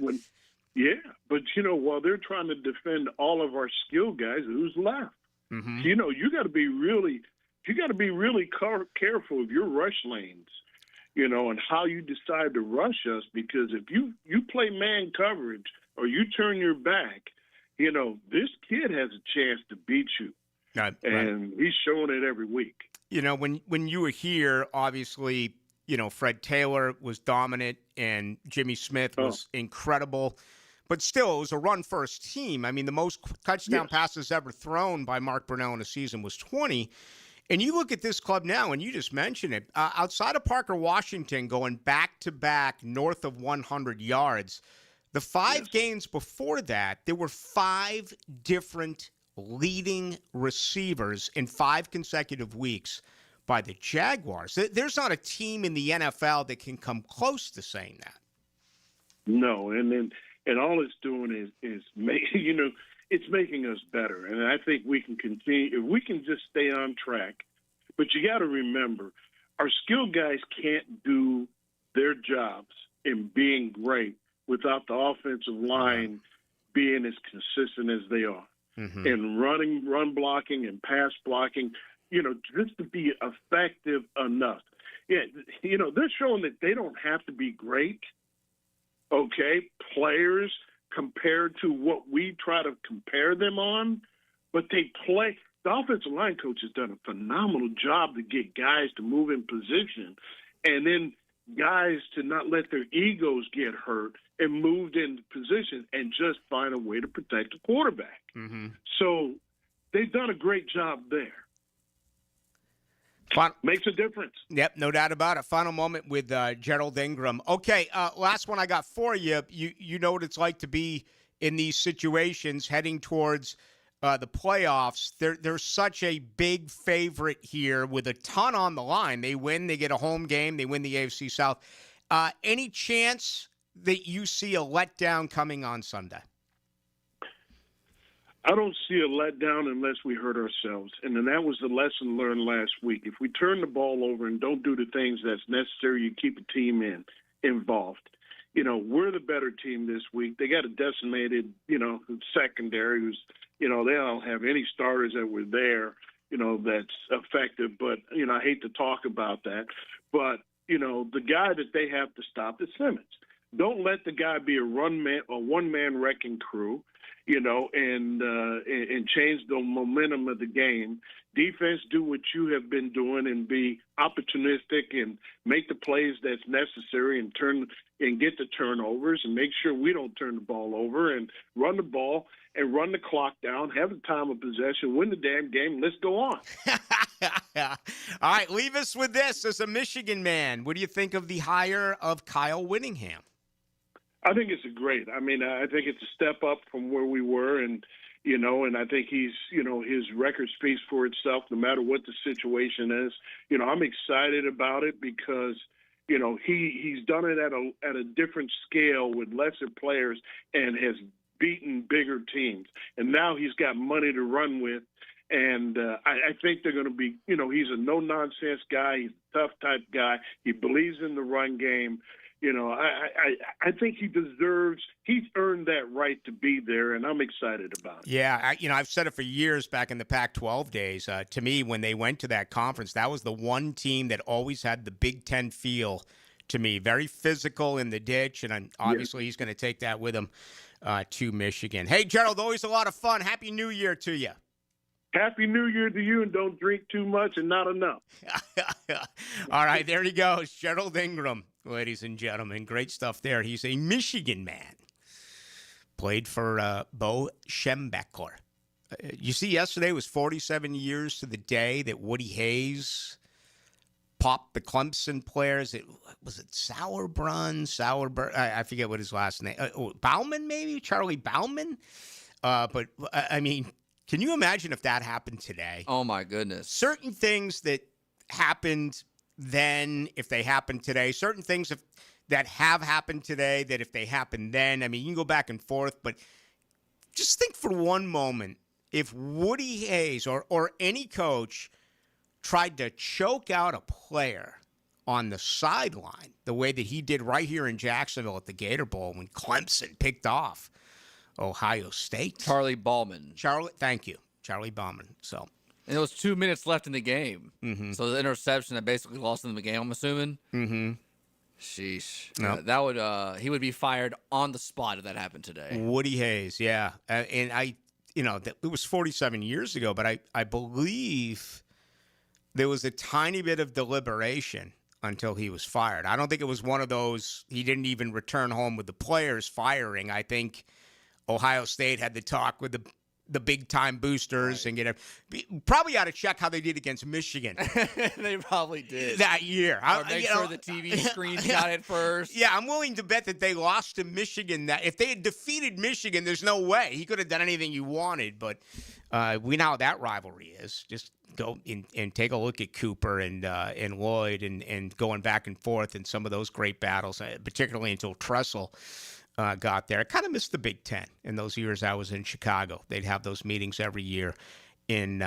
Yeah, but, you know, while they're trying to defend all of our skill guys, who's left? Mm-hmm. You know, you got to be really careful of your rush lanes, you know, and how you decide to rush us, because if you play man coverage or you turn your back, you know, this kid has a chance to beat you. And he's showing it every week. You know, when you were here, obviously, you know, Fred Taylor was dominant and Jimmy Smith was incredible. But still, it was a run-first team. I mean, the most touchdown passes ever thrown by Mark Brunell in a season was 20. And you look at this club now, and you just mentioned it. Outside of Parker Washington going back-to-back north of 100 yards, the 5 games before that, there were 5 different leading receivers in 5 consecutive weeks by the Jaguars. There's not a team in the NFL that can come close to saying that. No, and all it's doing is you know, it's making us better. And I think we can continue if we can just stay on track. But you got to remember, our skilled guys can't do their jobs in being great without the offensive line being as consistent as they are. Mm-hmm. And run blocking and pass blocking, you know, just to be effective enough. Yeah, you know, they're showing that they don't have to be great, players compared to what we try to compare them on, but they play. The offensive line coach has done a phenomenal job to get guys to move in position, and then guys to not let their egos get hurt and moved into position and just find a way to protect the quarterback. Mm-hmm. So they've done a great job there. Makes a difference. Yep, no doubt about it. Final moment with Gerald Ingram. Okay, last one I got for you. You know what it's like to be in these situations heading towards the playoffs. They're such a big favorite here with a ton on the line. They win, they get a home game, they win the AFC South. Any chance that you see a letdown coming on Sunday? I don't see a letdown unless we hurt ourselves. And then that was the lesson learned last week. If we turn the ball over and don't do the things that's necessary to keep a team involved, you know, we're the better team this week. They got a decimated, you know, secondary who's, you know, they don't have any starters that were there, you know, that's effective. But, you know, I hate to talk about that. But, you know, the guy that they have to stop is Simmons. Don't let the guy be a one-man wrecking crew, and change the momentum of the game. Defense, do what you have been doing and be opportunistic and make the plays that's necessary and get the turnovers and make sure we don't turn the ball over and run the ball and run the clock down, have the time of possession, win the damn game, let's go on. All right, leave us with this as a Michigan man. What do you think of the hire of Kyle Whittingham? I think it's great. I mean, I think it's a step up from where we were, and I think he's, his record speaks for itself no matter what the situation is. I'm excited about it because, he's done it at a different scale with lesser players and has beaten bigger teams. And now he's got money to run with. And I think they're going to be, he's a no-nonsense guy. He's a tough type guy. He believes in the run game. I think he's earned that right to be there, and I'm excited about it. Yeah, I've said it for years back in the Pac-12 days. To me, when they went to that conference, that was the one team that always had the Big Ten feel to me. Very physical in the ditch, and obviously he's going to take that with him to Michigan. Hey, Gerald, always a lot of fun. Happy New Year to you. Happy New Year to you, and don't drink too much and not enough. All right, there he goes, Gerald Ingram, ladies and gentlemen. Great stuff there. He's a Michigan man. Played for Bo Schembechler. You see, yesterday was 47 years to the day that Woody Hayes popped the Clemson players. Was it Sauerbrunn? I forget what his last name. Bauman, maybe? Charlie Bauman? But, I mean, can you imagine if that happened today? Oh, my goodness. Certain things that happened then, if they happen today, certain things that have happened today, that if they happen then, I mean, you can go back and forth, but just think for one moment, if Woody Hayes or any coach tried to choke out a player on the sideline the way that he did right here in Jacksonville at the Gator Bowl when Clemson picked off Ohio State. Charlie Bauman. Thank you. Charlie Bauman. So. And there was 2 minutes left in the game. Mm-hmm. So the interception that basically lost them the game, I'm assuming. Mm-hmm. Sheesh. Nope. That would he would be fired on the spot if that happened today. Woody Hayes, yeah. And it was 47 years ago, but I believe there was a tiny bit of deliberation until he was fired. I don't think it was one of those, he didn't even return home with the players firing. I think Ohio State had the talk with the big-time boosters and probably ought to check how they did against Michigan. They probably did. That year. Or make sure the TV screens got it first. Yeah, I'm willing to bet that they lost to Michigan. That if they had defeated Michigan, there's no way. He could have done anything you wanted, but we know how that rivalry is. Just go and take a look at Cooper and Lloyd and going back and forth in some of those great battles, particularly until Tressel got there. I kind of missed the Big Ten in those years I was in Chicago. They'd have those meetings every year in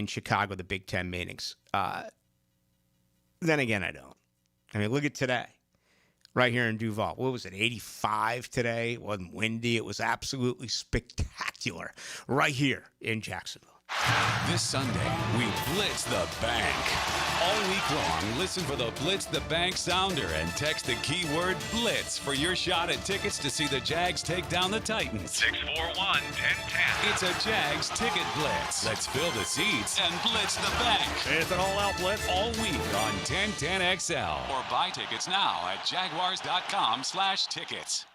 Chicago, the Big Ten meetings. Then again, I don't. I mean, look at today, right here in Duval. What was it, 85 today? It wasn't windy. It was absolutely spectacular right here in Jacksonville. This Sunday, we blitz the bank. All week long, listen for the Blitz the Bank sounder and text the keyword BLITZ for your shot at tickets to see the Jags take down the Titans. 641-1010. It's a Jags ticket blitz. Let's fill the seats and blitz the bank. It's an all-out blitz all week on 1010XL. Or buy tickets now at jaguars.com/tickets.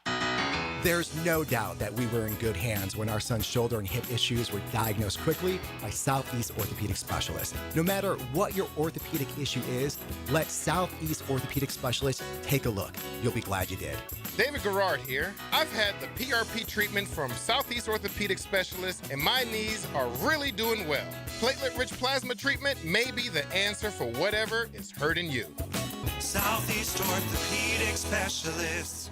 There's no doubt that we were in good hands when our son's shoulder and hip issues were diagnosed quickly by Southeast Orthopedic Specialists. No matter what your orthopedic issue is, let Southeast Orthopedic Specialists take a look. You'll be glad you did. David Garrard here. I've had the PRP treatment from Southeast Orthopedic Specialists, and my knees are really doing well. Platelet-rich plasma treatment may be the answer for whatever is hurting you. Southeast Orthopedic Specialists.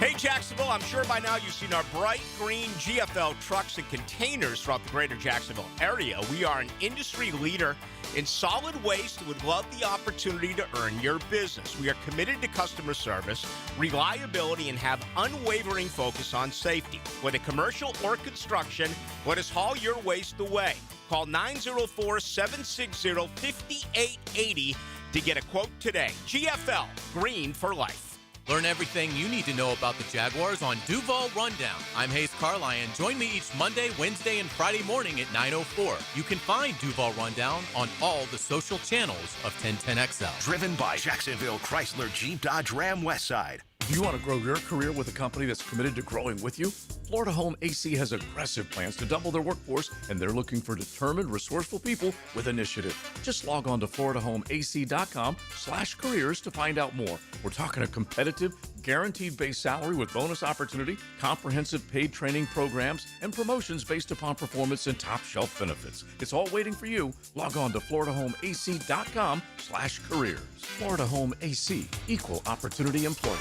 Hey, Jacksonville, I'm sure by now you've seen our bright green GFL trucks and containers throughout the greater Jacksonville area. We are an industry leader in solid waste and would love the opportunity to earn your business. We are committed to customer service, reliability, and have unwavering focus on safety. Whether commercial or construction, let us haul your waste away. Call 904-760-5880 to get a quote today. GFL, green for life. Learn everything you need to know about the Jaguars on Duval Rundown. I'm Hayes Carlyon. Join me each Monday, Wednesday, and Friday morning at 9:04. You can find Duval Rundown on all the social channels of 1010XL. Driven by Jacksonville Chrysler Jeep Dodge Ram Westside. Do you want to grow your career with a company that's committed to growing with you? Florida Home AC has aggressive plans to double their workforce, and they're looking for determined, resourceful people with initiative. Just log on to floridahomeac.com/careers to find out more. We're talking a competitive, guaranteed base salary with bonus opportunity, comprehensive paid training programs, and promotions based upon performance and top shelf benefits. It's all waiting for you. Log on to floridahomeac.com/careers. Florida Home AC, equal opportunity employer.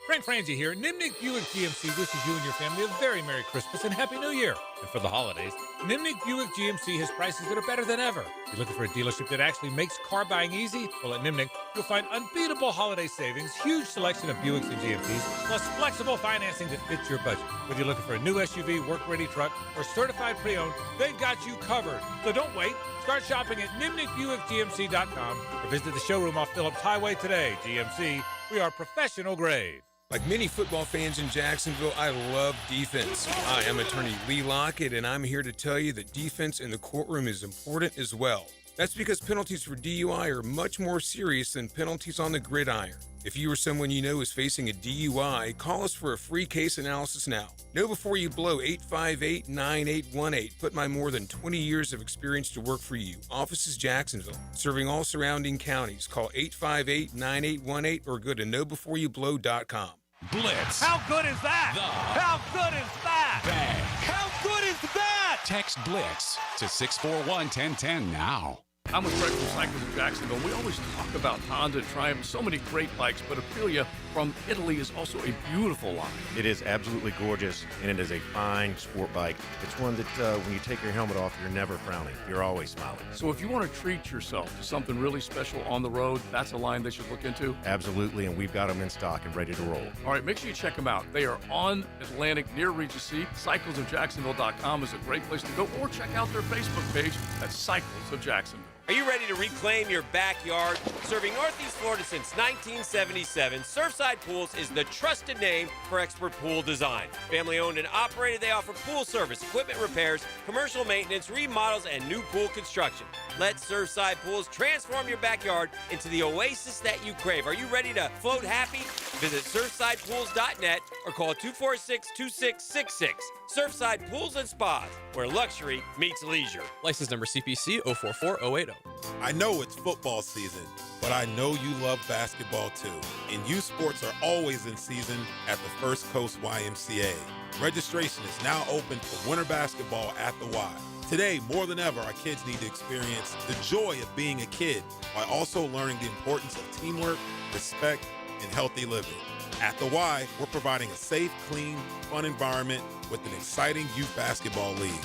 Frank Frangie here. Nimnik Buick GMC wishes you and your family a very Merry Christmas and Happy New Year. And for the holidays, Nimnik Buick GMC has prices that are better than ever. You're looking for a dealership that actually makes car buying easy? Well, at Nimnik, you'll find unbeatable holiday savings, huge selection of Buicks and GMCs, plus flexible financing that fits your budget. Whether you're looking for a new SUV, work-ready truck, or certified pre-owned, they've got you covered. So don't wait. Start shopping at NimnikBuickGMC.com or visit the showroom off Phillips Highway today. GMC, we are professional grade. Like many football fans in Jacksonville, I love defense. Hi, I'm attorney Lee Lockett, and I'm here to tell you that defense in the courtroom is important as well. That's because penalties for DUI are much more serious than penalties on the gridiron. If you or someone you know is facing a DUI, call us for a free case analysis now. Know before you blow 858-9818. Put my more than 20 years of experience to work for you. Office is Jacksonville, serving all surrounding counties. Call 858-9818 or go to knowbeforeyouBlow.com. Blitz. How good is that? How good is that? Bang. How good is that? Text Blitz to 641-1010 now. I'm with Greg from Cycles of Jacksonville. We always talk about Honda, Triumph, so many great bikes, but Aprilia from Italy is also a beautiful line. It is absolutely gorgeous, and it is a fine sport bike. It's one that when you take your helmet off, you're never frowning. You're always smiling. So if you want to treat yourself to something really special on the road, that's a line they should look into? Absolutely, and we've got them in stock and ready to roll. All right, make sure you check them out. They are on Atlantic near Regency. CyclesOfJacksonville.com is a great place to go, or check out their Facebook page at Cycles of Jacksonville. Are you ready to reclaim your backyard? Serving Northeast Florida since 1977, Surfside Pools is the trusted name for expert pool design. Family owned and operated, they offer pool service, equipment repairs, commercial maintenance, remodels, and new pool construction. Let Surfside Pools transform your backyard into the oasis that you crave. Are you ready to float happy? Visit surfsidepools.net or call 246-2666. Surfside Pools and Spas, where luxury meets leisure. License number CPC 044080. I know it's football season, but I know you love basketball too. And youth sports are always in season at the First Coast YMCA. Registration is now open for winter basketball at the Y. Today, more than ever, our kids need to experience the joy of being a kid while also learning the importance of teamwork, respect, and healthy living. At the Y, we're providing a safe, clean, fun environment with an exciting youth basketball league.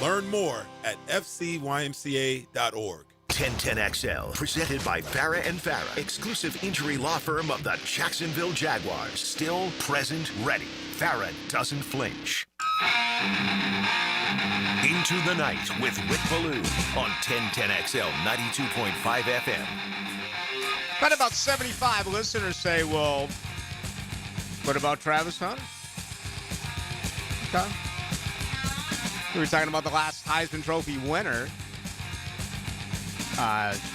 Learn more at fcymca.org. 1010XL, presented by Farah and Farah, exclusive injury law firm of the Jacksonville Jaguars. Still, present, ready. Farah doesn't flinch. Into the night with Rick Ballou on 1010XL 92.5 FM. Got about 75 listeners say, well, what about Travis Hunter? Okay. We were talking about the last Heisman Trophy winner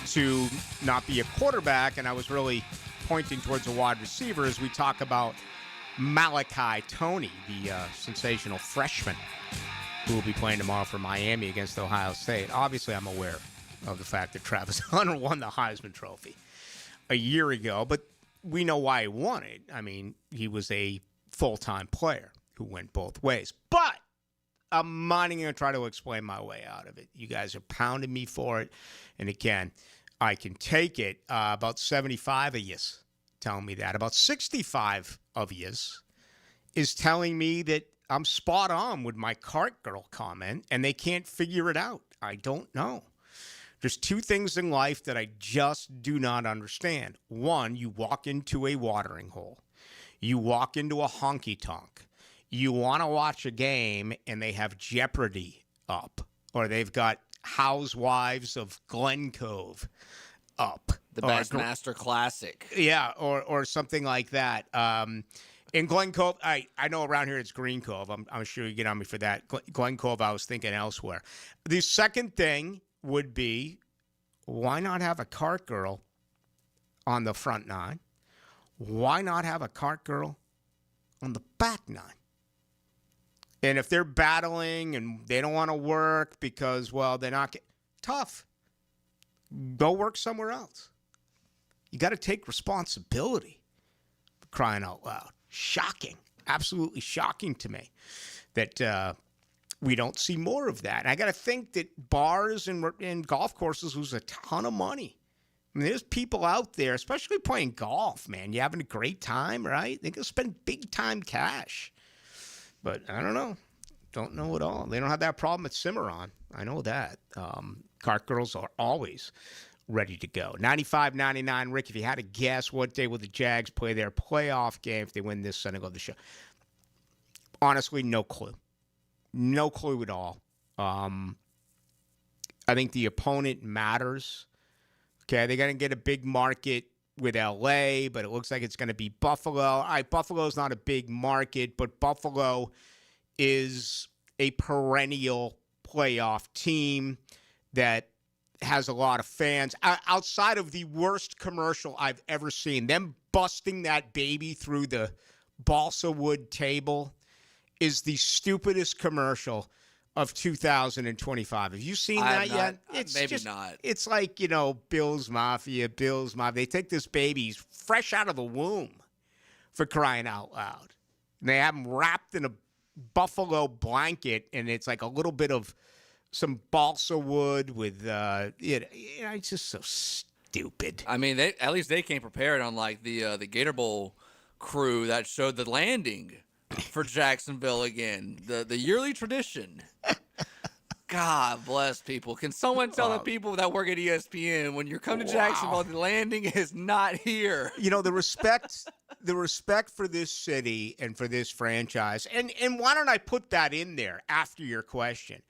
to not be a quarterback, and I was really pointing towards a wide receiver as we talk about Malachi Toney, the sensational freshman who will be playing tomorrow for Miami against Ohio State. Obviously, I'm aware of the fact that Travis Hunter won the Heisman Trophy a year ago, but we know why he won it. I mean, he was a full-time player who went both ways. But I'm not even going to try to explain my way out of it. You guys are pounding me for it. And again, I can take it. About 75 of yous telling me that. About 65 of yous is telling me that I'm spot on with my cart girl comment, and they can't figure it out. I don't know. There's two things in life that I just do not understand. One, you walk into a watering hole. You walk into a honky-tonk. You want to watch a game, and they have Jeopardy up, or they've got Housewives of Glen Cove up. The Bassmaster Classic. Yeah, or something like that. In Glen Cove, I know around here it's Green Cove. I'm sure you get on me for that. Glen Cove, I was thinking elsewhere. The second thing would be, why not have a cart girl on the front nine? Why not have a cart girl on the back nine? And if they're battling and they don't want to work because, well, they're not tough, go work somewhere else. You got to take responsibility, for crying out loud. Shocking, absolutely shocking to me that we don't see more of that. And I got to think that bars and golf courses lose a ton of money. I mean, there's people out there, especially playing golf, man. You're having a great time, right? They're going to spend big-time cash. But I don't know. Don't know at all. They don't have that problem at Cimarron. I know that. Cart girls are always ready to go. 95-99, Rick, if you had to guess, what day will the Jags play their playoff game if they win this Sunday? Go to the show. Honestly, no clue. No clue at all. I think the opponent matters. Okay, they're going to get a big market with L.A., but it looks like it's going to be Buffalo. All right, Buffalo's not a big market, but Buffalo is a perennial playoff team that has a lot of fans. Outside of the worst commercial I've ever seen, them busting that baby through the balsa wood table is the stupidest commercial of 2025. Have you seen that yet? It's maybe not. It's like, Bill's Mafia. They take this baby fresh out of the womb, for crying out loud. And they have him wrapped in a buffalo blanket, and it's like a little bit of some balsa wood with, it's just so stupid. I mean, at least they came prepared, unlike the Gator Bowl crew that showed the landing for Jacksonville again, the yearly tradition. God bless people. Can someone tell the people that work at ESPN when you come to Jacksonville, the landing is not here? The respect for this city and for this franchise, and why don't I put that in there after your question?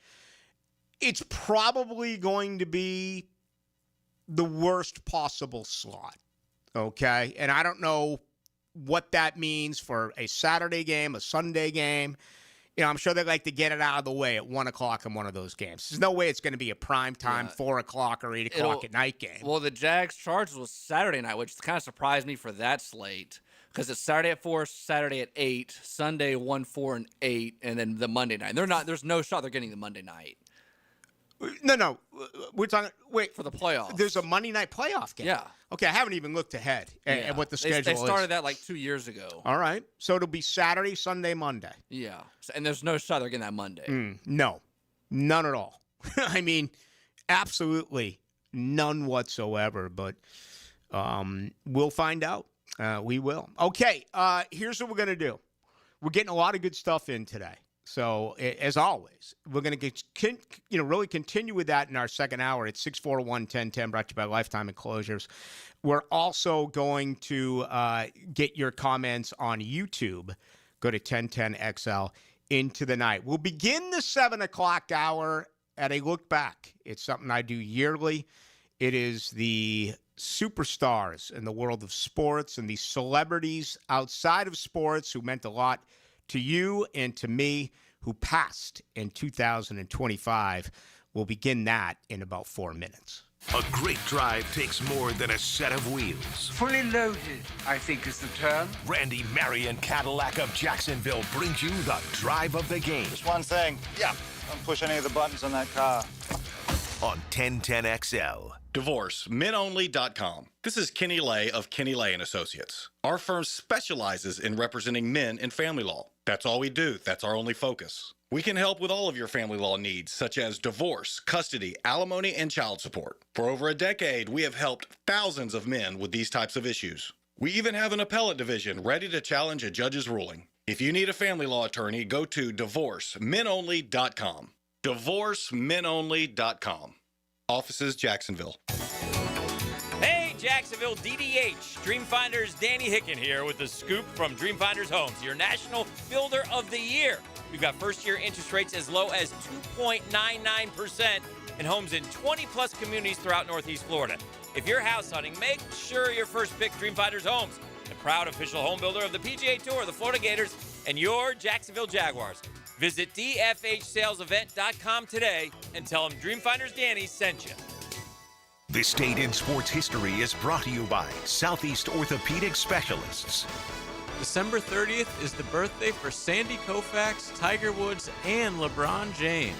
It's probably going to be the worst possible slot, okay? And I don't know what that means for a Saturday game, a Sunday game. I'm sure they like to get it out of the way at 1 o'clock in one of those games. There's no way it's going to be a prime time 4 o'clock or 8 o'clock at night game. Well, the Jags-Chargers was Saturday night, which kind of surprised me for that slate, because it's Saturday at 4, Saturday at 8, Sunday 1, 4, and 8, and then the Monday night. There's no shot they're getting the Monday night. No. We're talking. Wait, for the playoffs. There's a Monday night playoff game. Yeah. Okay, I haven't even looked ahead at what the schedule is. They started that like 2 years ago. All right, so it'll be Saturday, Sunday, Monday. Yeah, and there's no shot they're getting that Monday. No, none at all. I mean, absolutely none whatsoever. But we'll find out. We will. Okay, here's what we're gonna do. We're getting a lot of good stuff in today. So, as always, we're going to really continue with that in our second hour at 641-1010, brought to you by Lifetime Enclosures. We're also going to get your comments on YouTube. Go to 1010XL into the night. We'll begin the 7 o'clock hour at a look back. It's something I do yearly. It is the superstars in the world of sports and the celebrities outside of sports who meant a lot to you and to me, who passed in 2025. We'll begin that in about 4 minutes. A great drive takes more than a set of wheels. Fully loaded, I think is the term. Randy Marion Cadillac of Jacksonville brings you the drive of the game. Just one thing. Yeah, don't push any of the buttons on that car. On 1010XL. DivorceMenOnly.com. This is Kenny Lay of Kenny Lay & Associates. Our firm specializes in representing men in family law. That's all we do. That's our only focus. We can help with all of your family law needs, such as divorce, custody, alimony, and child support. For over a decade, we have helped thousands of men with these types of issues. We even have an appellate division ready to challenge a judge's ruling. If you need a family law attorney, go to DivorceMenOnly.com. DivorceMenOnly.com. Offices, Jacksonville. Hey, Jacksonville DDH. Dreamfinders Danny Hicken here with the scoop from Dreamfinders Homes, your National Builder of the Year. We've got first-year interest rates as low as 2.99% in homes in 20-plus communities throughout Northeast Florida. If you're house hunting, make sure your first pick Dreamfinders Homes, the proud official home builder of the PGA Tour, the Florida Gators, and your Jacksonville Jaguars. Visit dfhsalesevent.com today and tell them Dreamfinders Danny sent you. This date in sports history is brought to you by Southeast Orthopedic Specialists. December 30th is the birthday for Sandy Koufax, Tiger Woods, and LeBron James.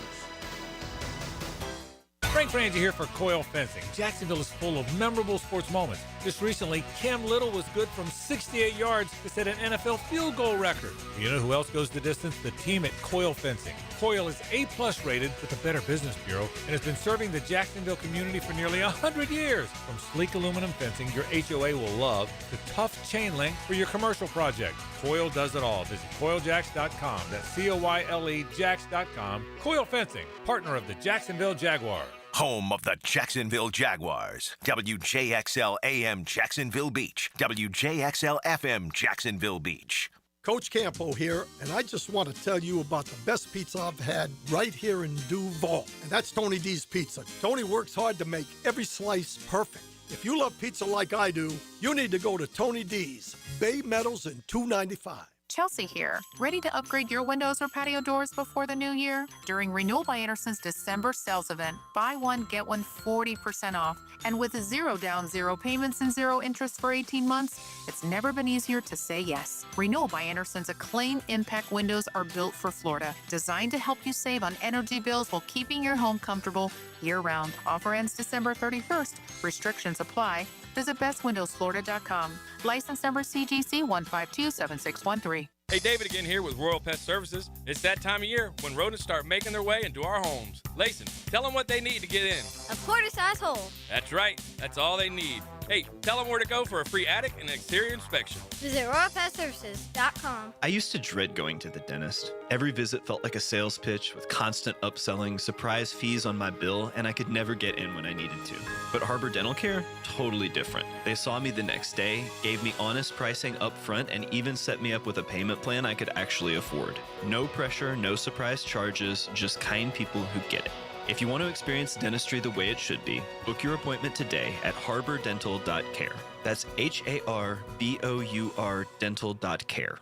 Frank Frangie here for Coil Fencing. Jacksonville is full of memorable sports moments. Just recently, Cam Little was good from 68 yards to set an NFL field goal record. You know who else goes the distance? The team at Coil Fencing. Coil is A+ rated with the Better Business Bureau and has been serving the Jacksonville community for nearly 100 years. From sleek aluminum fencing your HOA will love to tough chain link for your commercial project. Coil does it all. Visit CoilJacks.com. That's COYLE Jacks.com. Coil Fencing, partner of the Jacksonville Jaguars. Home of the Jacksonville Jaguars. WJXL AM Jacksonville Beach. WJXL FM Jacksonville Beach. Coach Campo here, and I just want to tell you about the best pizza I've had right here in Duval, and that's Tony D's Pizza. Tony works hard to make every slice perfect. If you love pizza like I do, you need to go to Tony D's, Bay Meadows and 295. Chelsea here. Ready to upgrade your windows or patio doors before the new year? During Renewal by Anderson's December sales event, buy one, get one 40% off. And with 0 down, 0 payments, and 0 interest for 18 months, it's never been easier to say yes. Renewal by Anderson's Acclaim Impact windows are built for Florida, designed to help you save on energy bills while keeping your home comfortable year-round. Offer ends December 31st. Restrictions apply. Visit bestwindowsflorida.com. License number CGC 1527613. Hey, David again here with Royal Pet Services. It's that time of year when rodents start making their way into our homes. Layson, tell them what they need to get in. A quarter-size hole. That's right. That's all they need. Hey, tell them where to go for a free attic and exterior inspection. Visit RoyalPetServices.com. I used to dread going to the dentist. Every visit felt like a sales pitch with constant upselling, surprise fees on my bill, and I could never get in when I needed to. But Harbor Dental Care? Totally different. They saw me the next day, gave me honest pricing up front, and even set me up with a payment plan I could actually afford. No pressure, no surprise charges, just kind people who get it. If you want to experience dentistry the way it should be, book your appointment today at harbordental.care. That's HARBOUR dental.care.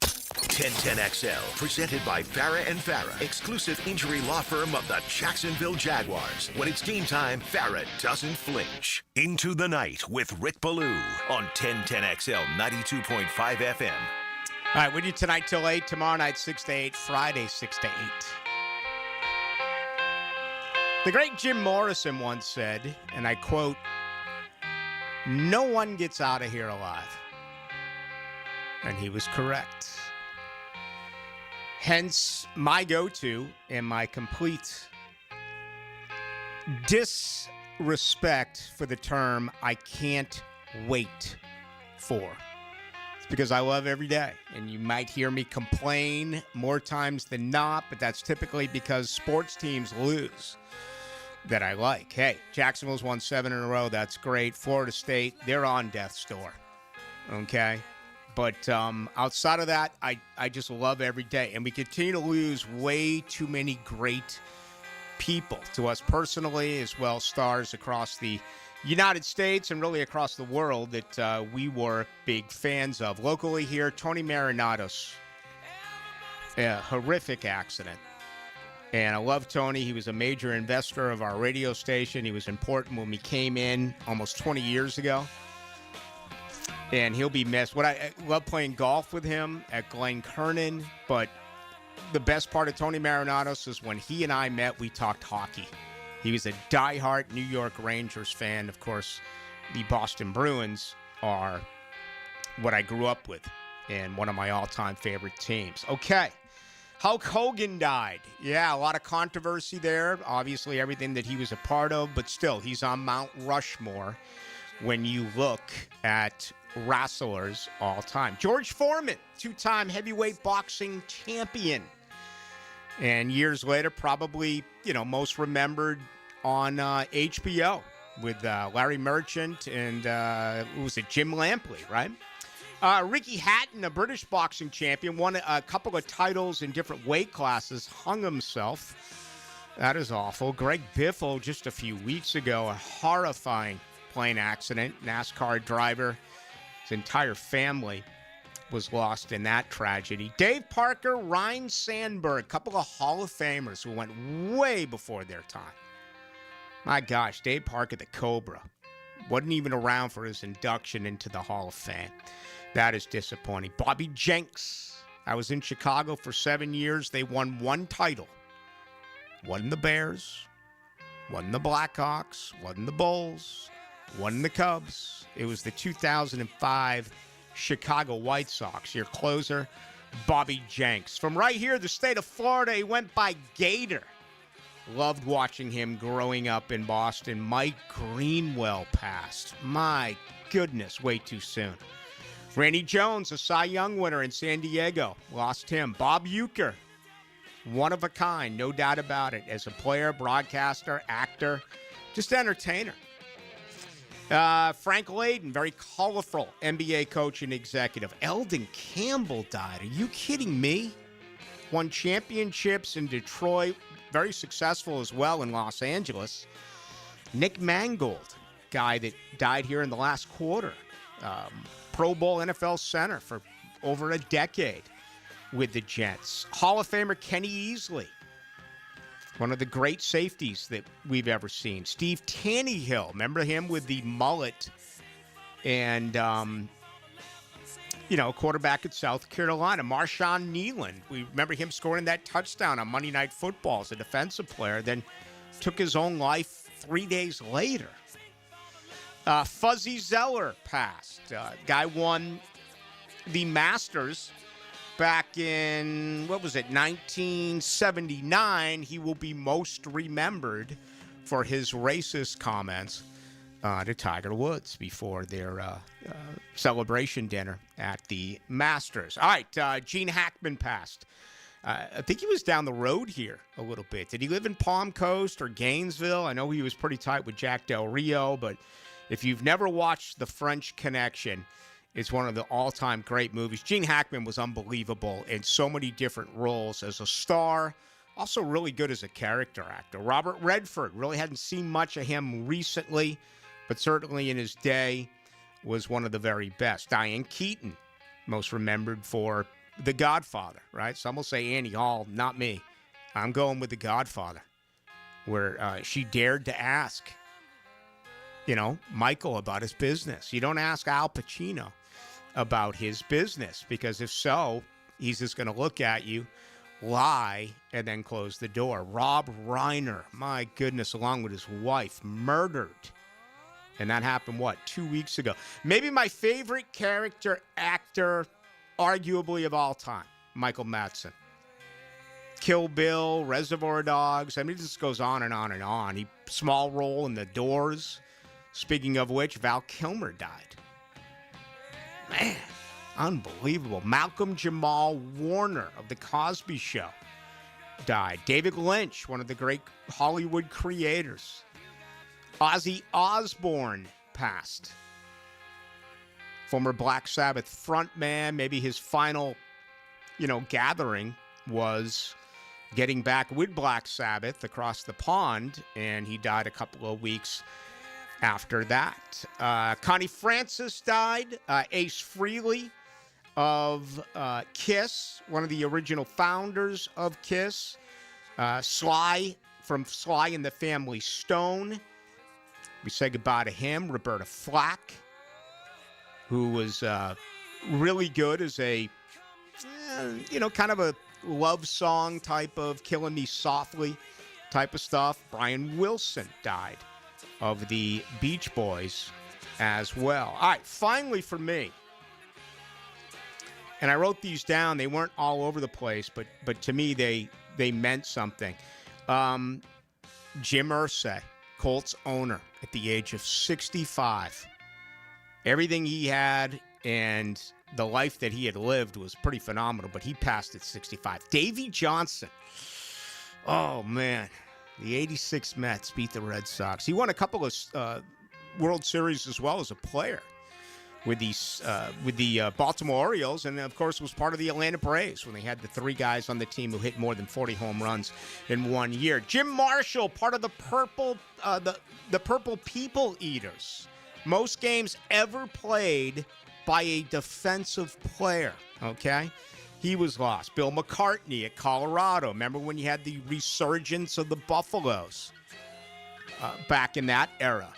1010XL, presented by Farah and Farah, exclusive injury law firm of the Jacksonville Jaguars. When it's game time, Farah doesn't flinch. Into the Night with Rick Ballou on 1010XL 92.5 FM. All right, with you tonight till 8, tomorrow night 6 to 8, Friday 6 to 8. The great Jim Morrison once said, and I quote, "No one gets out of here alive." And he was correct. Hence, my go-to and my complete disrespect for the term "I can't wait for." It's because I love every day. And you might hear me complain more times than not, but that's typically because sports teams lose that I like. Hey, Jacksonville's won 7 in a row. That's great. Florida State, they're on death's door. Okay? But outside of that, I just love every day. And we continue to lose way too many great people to us personally, as well as stars across the United States and really across the world that we were big fans of. Locally here, Tony Marinatos, a horrific accident. And I love Tony. He was a major investor of our radio station. He was important when we came in almost 20 years ago. And he'll be missed. I love playing golf with him at Glen Kernan, but the best part of Tony Marinatos is when he and I met, we talked hockey. He was a diehard New York Rangers fan. Of course, the Boston Bruins are what I grew up with and one of my all-time favorite teams. Okay. Hulk Hogan died. Yeah, a lot of controversy there. Obviously, everything that he was a part of, but still, he's on Mount Rushmore when you look at wrestlers all time. George Foreman, 2-time heavyweight boxing champion. And years later, probably, most remembered on HBO with Larry Merchant and, Jim Lampley, right? Ricky Hatton, a British boxing champion, won a couple of titles in different weight classes, hung himself. That is awful. Greg Biffle, just a few weeks ago, a horrifying plane accident. NASCAR driver, his entire family was lost in that tragedy. Dave Parker, Ryne Sandberg, a couple of Hall of Famers who went way before their time. My gosh, Dave Parker, the Cobra, wasn't even around for his induction into the Hall of Fame. That is disappointing. Bobby Jenks. I was in Chicago for 7 years. They won one title. Won the Bears, won the Blackhawks, won the Bulls, won the Cubs. It was the 2005 Chicago White Sox. Your closer, Bobby Jenks. From right here, the state of Florida, he went by Gator. Loved watching him growing up in Boston. Mike Greenwell passed. My goodness, way too soon. Randy Jones, a Cy Young winner in San Diego. Lost him. Bob Uecker, one of a kind, no doubt about it. As a player, broadcaster, actor, just entertainer. Frank Layden, very colorful NBA coach and executive. Eldon Campbell died. Are you kidding me? Won championships in Detroit. Very successful as well in Los Angeles. Nick Mangold, guy that died here in the last quarter. Pro Bowl NFL center for over a decade with the Jets. Hall of Famer Kenny Easley, one of the great safeties that we've ever seen. Steve Tannehill, remember him with the mullet and, quarterback at South Carolina. Marshawn Nealon, we remember him scoring that touchdown on Monday Night Football as a defensive player, then took his own life 3 days later. Fuzzy Zeller passed. Guy won the Masters back in, 1979. He will be most remembered for his racist comments to Tiger Woods before their celebration dinner at the Masters. All right, Gene Hackman passed. I think he was down the road here a little bit. Did he live in Palm Coast or Gainesville? I know he was pretty tight with Jack Del Rio, but if you've never watched The French Connection, it's one of the all-time great movies. Gene Hackman was unbelievable in so many different roles as a star, also really good as a character actor. Robert Redford, really hadn't seen much of him recently, but certainly in his day was one of the very best. Diane Keaton, most remembered for The Godfather, right? Some will say Annie Hall, not me. I'm going with The Godfather, where she dared to ask Michael about his business. You don't ask Al Pacino about his business, because if so, he's just going to look at you, lie, and then close the door. Rob Reiner, my goodness, along with his wife, murdered. And that happened, 2 weeks ago. Maybe my favorite character actor, arguably of all time, Michael Madsen. Kill Bill, Reservoir Dogs. I mean, it just goes on and on and on. Small role in The Doors. Speaking of which, Val Kilmer died. Man, unbelievable. Malcolm Jamal Warner of The Cosby Show died. David Lynch, one of the great Hollywood creators. Ozzy Osbourne passed. Former Black Sabbath frontman. Maybe his final, gathering was getting back with Black Sabbath across the pond, and he died a couple of weeks after that. Connie Francis died. Ace Frehley of Kiss, one of the original founders of Kiss. Sly from Sly and the Family Stone. We say goodbye to him. Roberta Flack, who was really good as a, kind of a love song type of Killing Me Softly type of stuff. Brian Wilson died of the Beach Boys as well. All right, finally for me, and I wrote these down. They weren't all over the place, but to me they meant something. Jim Irsay, Colts owner, at the age of 65. Everything he had and the life that he had lived was pretty phenomenal, but he passed at 65. Davey Johnson. Oh, man. The 86 Mets beat the Red Sox. He won a couple of World Series as well as a player with the Baltimore Orioles, and of course was part of the Atlanta Braves when they had the three guys on the team who hit more than 40 home runs in 1 year. Jim Marshall, part of the Purple People Eaters. Most games ever played by a defensive player, okay? He was lost. Bill McCartney at Colorado. Remember when you had the resurgence of the Buffaloes back in that era?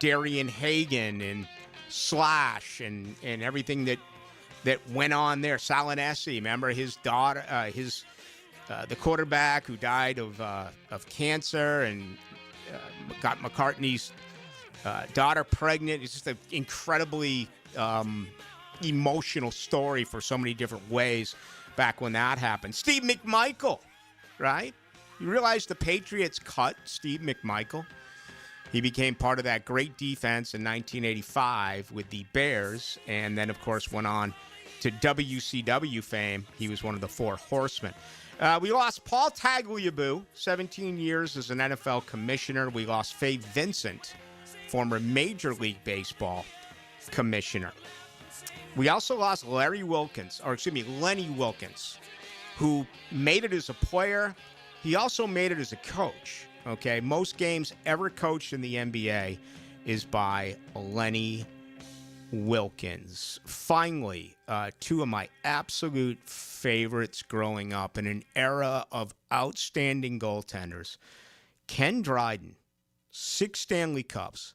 Darian Hagan and Slash and everything that went on there. Salinesi, remember his daughter, the quarterback who died of cancer and got McCartney's daughter pregnant. It's just an incredibly emotional story for so many different ways back when that happened. Steve McMichael, right? You realize the Patriots cut Steve McMichael? He became part of that great defense in 1985 with the Bears, and then, of course, went on to WCW fame. He was one of the Four Horsemen. We lost Paul Tagliabue, 17 years as an NFL commissioner. We lost Fay Vincent, former Major League Baseball commissioner. We also lost Lenny Wilkins, who made it as a player. He also made it as a coach. Okay, most games ever coached in the NBA is by Lenny Wilkins. Finally, two of my absolute favorites growing up in an era of outstanding goaltenders. Ken Dryden, 6 Stanley Cups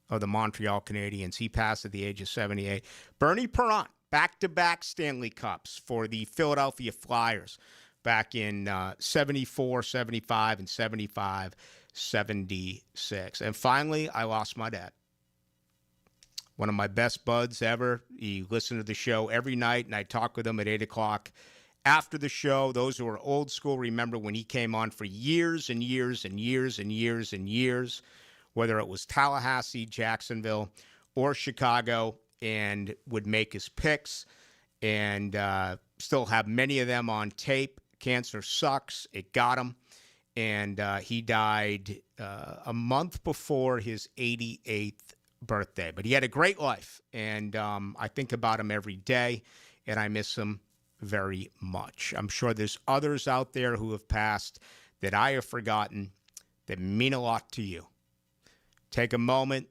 of the Montreal Canadiens. He passed at the age of 78. Bernie Parent, back-to-back Stanley Cups for the Philadelphia Flyers back in 74, 75, and 75, 76. And finally, I lost my dad. One of my best buds ever. He listened to the show every night, and I talk with him at 8 o'clock after the show. Those who are old school remember when he came on for years and years and years and years and years, whether it was Tallahassee, Jacksonville, or Chicago, and would make his picks, and still have many of them on tape. Cancer sucks. It got him. And he died a month before his 88th birthday. But he had a great life. And I think about him every day, and I miss him very much. I'm sure there's others out there who have passed that I have forgotten that mean a lot to you. Take a moment,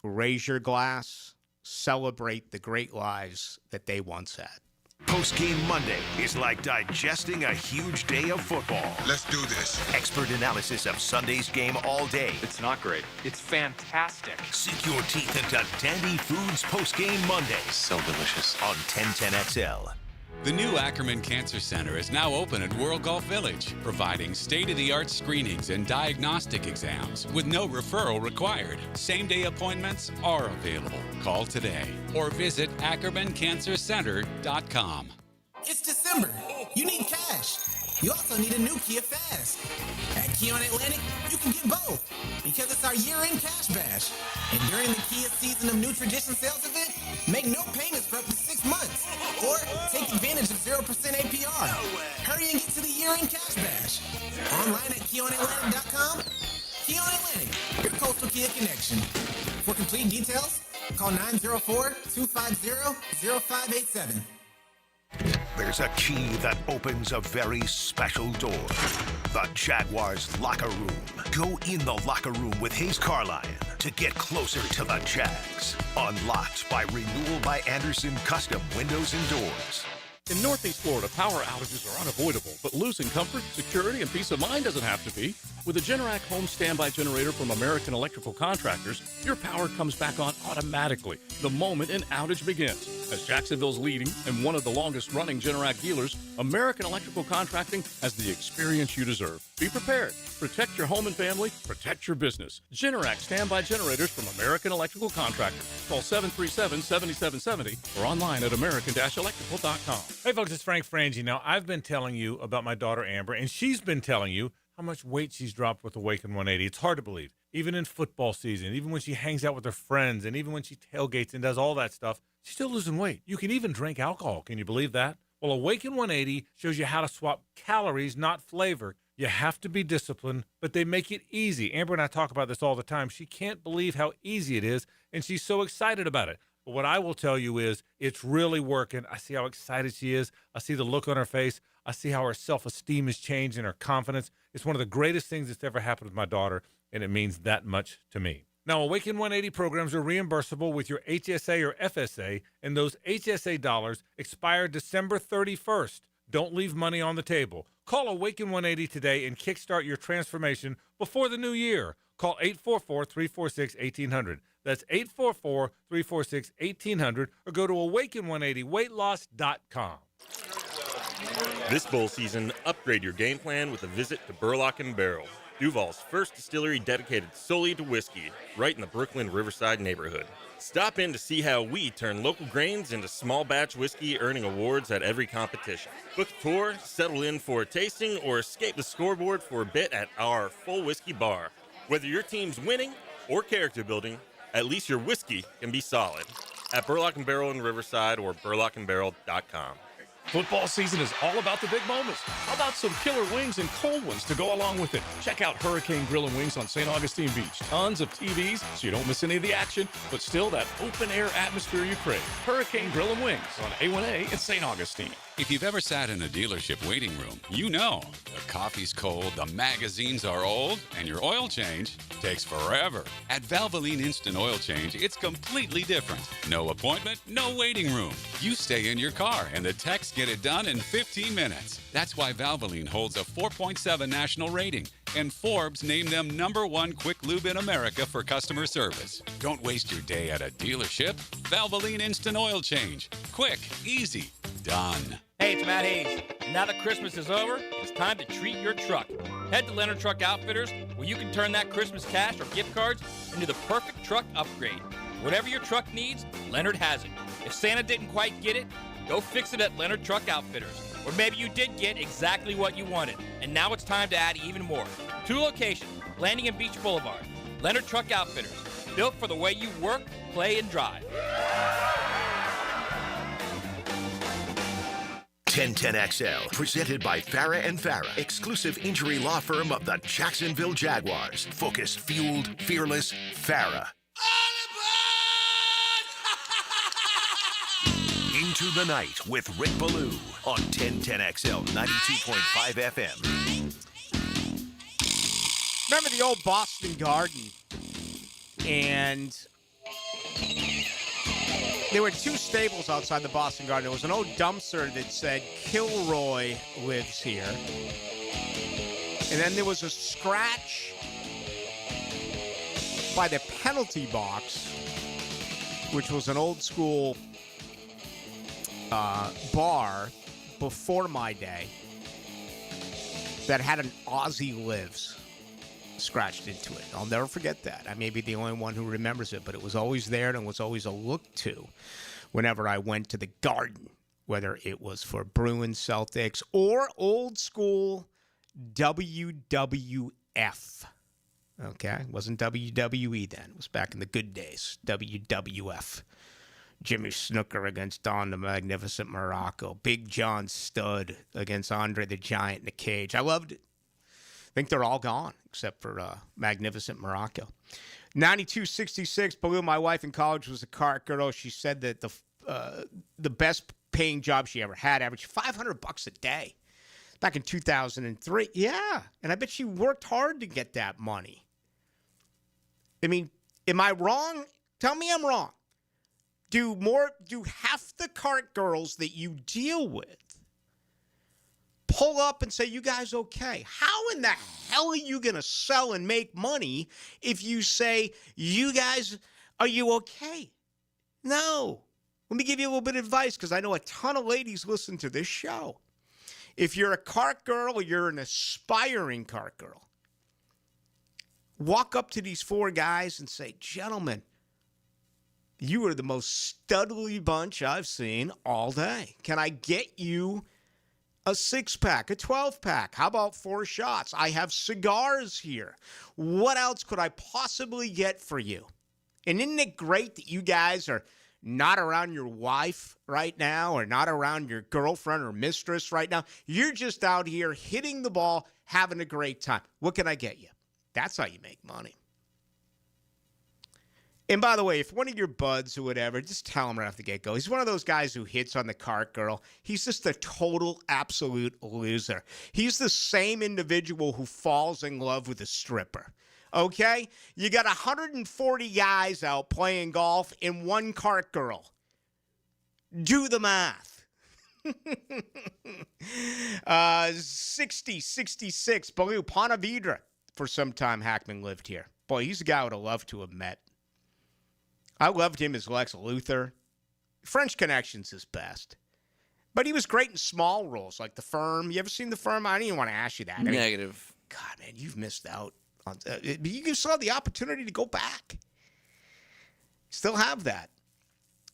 raise your glass, celebrate the great lives that they once had. Post-game Monday is like digesting a huge day of football. Let's do this. Expert analysis of Sunday's game all day. It's not great. It's fantastic. Sink your teeth into Dandy Foods Post-game Monday. So delicious. On 1010XL. The new Ackerman Cancer Center is now open at World Golf Village, providing state-of-the-art screenings and diagnostic exams with no referral required. Same-day appointments are available. Call today or visit AckermanCancerCenter.com. It's December. You need cash. You also need a new Kia Fast. At Keon Atlantic, you can get both because it's our year-end cash bash. And during the Kia Season of New Tradition sales event, make no payments for up to 6 months. Or take advantage of 0% APR. Hurry and get to the year-end cash bash. Online at KeonAtlantic.com. Keon Atlantic, your coastal Kia connection. For complete details, call 904-250-0587. There's a key that opens a very special door. The Jaguars locker room. Go in the locker room with Hayes Carlyon to get closer to the Jags. Unlocked by Renewal by Anderson Custom Windows and Doors. In Northeast Florida, power outages are unavoidable, but losing comfort, security, and peace of mind doesn't have to be. With a Generac home standby generator from American Electrical Contractors, your power comes back on automatically the moment an outage begins. As Jacksonville's leading and one of the longest-running Generac dealers, American Electrical Contracting has the experience you deserve. Be prepared. Protect your home and family. Protect your business. Generac standby generators from American Electrical Contractors. Call 737-7770 or online at american-electrical.com. Hey, folks, it's Frank Frangie. Now, I've been telling you about my daughter, Amber, and she's been telling you how much weight she's dropped with Awaken 180. It's hard to believe. Even in football season, even when she hangs out with her friends, and even when she tailgates and does all that stuff, she's still losing weight. You can even drink alcohol. Can you believe that? Well, Awaken 180 shows you how to swap calories, not flavor. You have to be disciplined, but they make it easy. Amber and I talk about this all the time. She can't believe how easy it is, and she's so excited about it. But what I will tell you is it's really working. I see how excited she is. I see the look on her face. I see how her self-esteem has changed and her confidence. It's one of the greatest things that's ever happened with my daughter, and it means that much to me. Now, Awaken 180 programs are reimbursable with your HSA or FSA, and those HSA dollars expire December 31st. Don't leave money on the table. Call Awaken 180 today and kickstart your transformation before the new year. Call 844-346-1800. That's 844-346-1800, or go to awaken180weightloss.com. This bowl season, upgrade your game plan with a visit to Burlock & Barrel, Duval's first distillery dedicated solely to whiskey, right in the Brooklyn Riverside neighborhood. Stop in to see how we turn local grains into small batch whiskey, earning awards at every competition. Book a tour, settle in for a tasting, or escape the scoreboard for a bit at our full whiskey bar. Whether your team's winning or character building, at least your whiskey can be solid. At Burlock & Barrel in Riverside or burlockandbarrel.com. Football season is all about the big moments. How about some killer wings and cold ones to go along with it? Check out Hurricane Grill and Wings on St. Augustine Beach. Tons of TVs so you don't miss any of the action, but still that open-air atmosphere you crave. Hurricane Grill and Wings on A1A in St. Augustine. If you've ever sat in a dealership waiting room, you know the coffee's cold, the magazines are old, and your oil change takes forever. At Valvoline Instant Oil Change, it's completely different. No appointment, no waiting room. You stay in your car, and the techs get it done in 15 minutes. That's why Valvoline holds a 4.7 national rating, and Forbes named them #1 quick lube in America for customer service. Don't waste your day at a dealership. Valvoline Instant Oil Change. Quick, easy, done. Hey, it's Matt Hayes. Now that Christmas is over, it's time to treat your truck. Head to Leonard Truck Outfitters, where you can turn that Christmas cash or gift cards into the perfect truck upgrade. Whatever your truck needs, Leonard has it. If Santa didn't quite get it, go fix it at Leonard Truck Outfitters. Or maybe you did get exactly what you wanted, and now it's time to add even more. 2 locations, Landing and Beach Boulevard. Leonard Truck Outfitters, built for the way you work, play, and drive. 1010XL, presented by Farah and Farah, exclusive injury law firm of the Jacksonville Jaguars. Focus, fueled, fearless, Farah. Into the Night with Rick Ballou on 1010XL 92.5 FM. Remember the old Boston Garden? And there were 2 stables outside the Boston Garden. There was an old dumpster that said Kilroy lives here. And then there was a scratch by the penalty box, which was an old school bar before my day that had an Aussie Lives scratched into it. I'll never forget that. I may be the only one who remembers it, but it was always there and was always a look to whenever I went to the Garden, whether it was for Bruins, Celtics, or old school WWF. Okay? It wasn't WWE then. It was back in the good days. WWF. Jimmy Snooker against Don the Magnificent Morocco. Big John Studd against Andre the Giant in the cage. I loved it. I think they're all gone except for Magnificent Morocco. 9266. Ballou, my wife in college was a cart girl. She said that the best paying job she ever had averaged $500 a day back in 2003. Yeah, and I bet she worked hard to get that money. I mean, am I wrong? Tell me I'm wrong. Do half the cart girls that you deal with pull up and say, you guys okay? How in the hell are you going to sell and make money if you say, you guys, are you okay? No. Let me give you a little bit of advice because I know a ton of ladies listen to this show. If you're a cart girl or you're an aspiring cart girl, walk up to these 4 guys and say, gentlemen, you are the most studly bunch I've seen all day. Can I get you a 6-pack, a 12-pack? How about 4 shots? I have cigars here. What else could I possibly get for you? And isn't it great that you guys are not around your wife right now or not around your girlfriend or mistress right now? You're just out here hitting the ball, having a great time. What can I get you? That's how you make money. And by the way, if one of your buds or whatever, just tell him right off the get-go. He's one of those guys who hits on the cart girl. He's just a total, absolute loser. He's the same individual who falls in love with a stripper. Okay? You got 140 guys out playing golf and one cart girl. Do the math. 66, Ballou, Ponte Vedra. For some time, Hackman lived here. Boy, he's a guy I would have loved to have met. I loved him as Lex Luthor. French Connection's his best. But he was great in small roles, like The Firm. You ever seen The Firm? I didn't even want to ask you that. Negative. God, man, you've missed out. You still have the opportunity to go back. Still have that.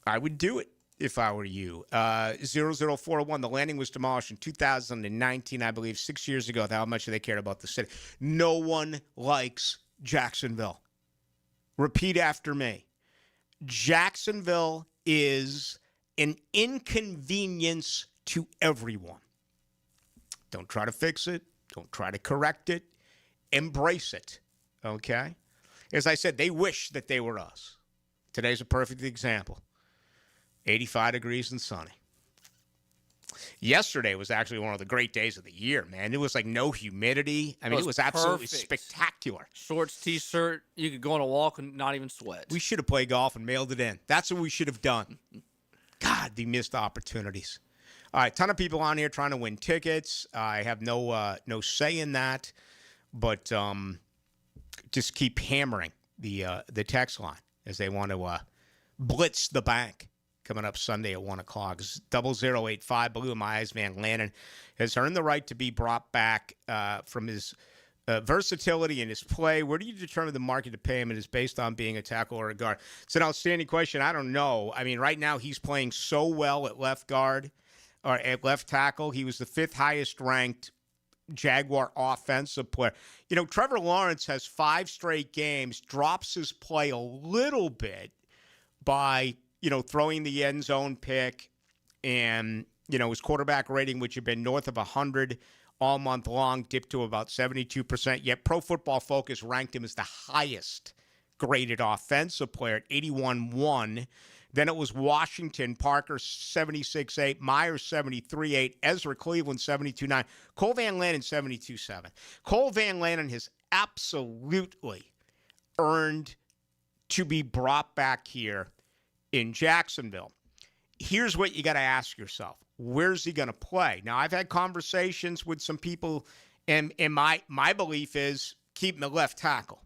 I would do it if I were you. 00401, the Landing was demolished in 2019, I believe, 6 years ago. How much they cared about the city. No one likes Jacksonville. Repeat after me. Jacksonville is an inconvenience to everyone. Don't try to fix it. Don't try to correct it. Embrace it, okay? As I said, they wish that they were us. Today's a perfect example. 85 degrees and sunny. Yesterday was actually one of the great days of the year, man. It was like no humidity. I mean, it was absolutely spectacular. Shorts, T-shirt, you could go on a walk and not even sweat. We should have played golf and mailed it in. That's what we should have done. God, the missed opportunities. All right, ton of people on here trying to win tickets. I have no say in that, but just keep hammering the text line as they want to blitz the bank. Coming up Sunday at 1 o'clock. 0085, Ballou, my eyes man Lannon has earned the right to be brought back from his versatility in his play. Where do you determine the market to pay him? It is based on being a tackle or a guard. It's an outstanding question. I don't know. I mean, right now he's playing so well at left guard or at left tackle. He was the 5th highest ranked Jaguar offensive player. You know, Trevor Lawrence has 5 straight games, drops his play a little bit by throwing the end zone pick and, his quarterback rating, which had been north of 100 all month long, dipped to about 72%. Yet Pro Football Focus ranked him as the highest graded offensive player at 81-1. Then it was Washington, Parker 76-8, Myers 73-8, Ezra Cleveland 72-9, Cole Van Lannon 72-7. Cole Van Lannon has absolutely earned to be brought back here in Jacksonville. Here's what you got to ask yourself. Where's he going to play? Now, I've had conversations with some people, and my belief is keep him at left tackle,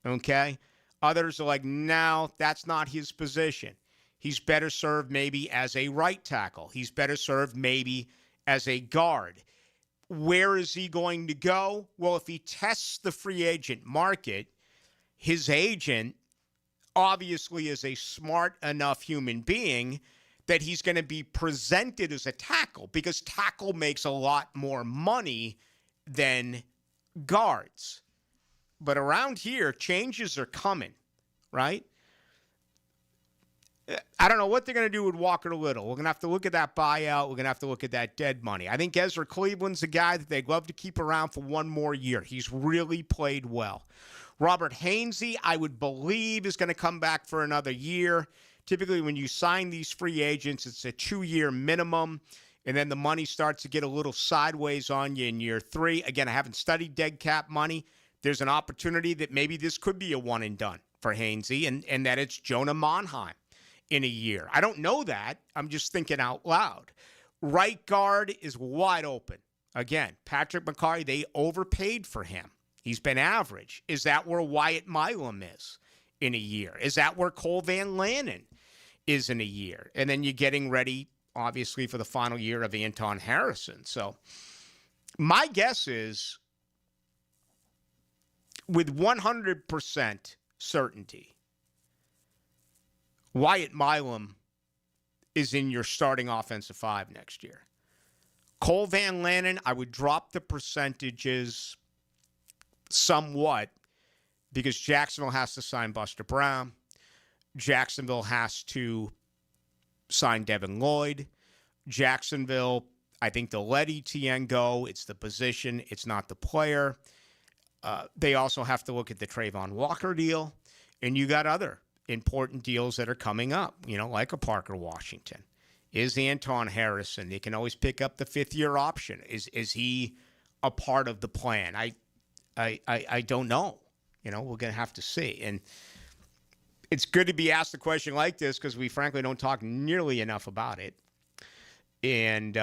okay? Others are like, no, that's not his position. He's better served maybe as a right tackle. He's better served maybe as a guard. Where is he going to go? Well, if he tests the free agent market, his agent obviously is a smart enough human being that he's going to be presented as a tackle because tackle makes a lot more money than guards. But around here, changes are coming, right? I don't know what they're going to do with Walker Little. We're going to have to look at that buyout. We're going to have to look at that dead money. I think Ezra Cleveland's a guy that they'd love to keep around for one more year. He's really played well. Robert Hainsey, I would believe, is going to come back for another year. Typically, when you sign these free agents, it's a 2-year minimum, and then the money starts to get a little sideways on you in year 3. Again, I haven't studied dead cap money. There's an opportunity that maybe this could be a one and done for Hainsey, and that it's Jonah Monheim in a year. I don't know that. I'm just thinking out loud. Right guard is wide open. Again, Patrick McCarry, they overpaid for him. He's been average. Is that where Wyatt Milam is in a year? Is that where Cole Van Lannon is in a year? And then you're getting ready, obviously, for the final year of Anton Harrison. So my guess is, with 100% certainty, Wyatt Milam is in your starting offensive 5 next year. Cole Van Lannon, I would drop the percentages somewhat because Jacksonville has to sign Buster Brown. Jacksonville has to sign Devin Lloyd. Jacksonville, I think they'll let Etienne go. It's the position. It's not the player. They also have to look at the Trayvon Walker deal. And you got other important deals that are coming up, like a Parker Washington. Is Anton Harrison? They can always pick up the 5th-year option. Is he a part of the plan? I don't know. We're going to have to see. And it's good to be asked a question like this because we frankly don't talk nearly enough about it. And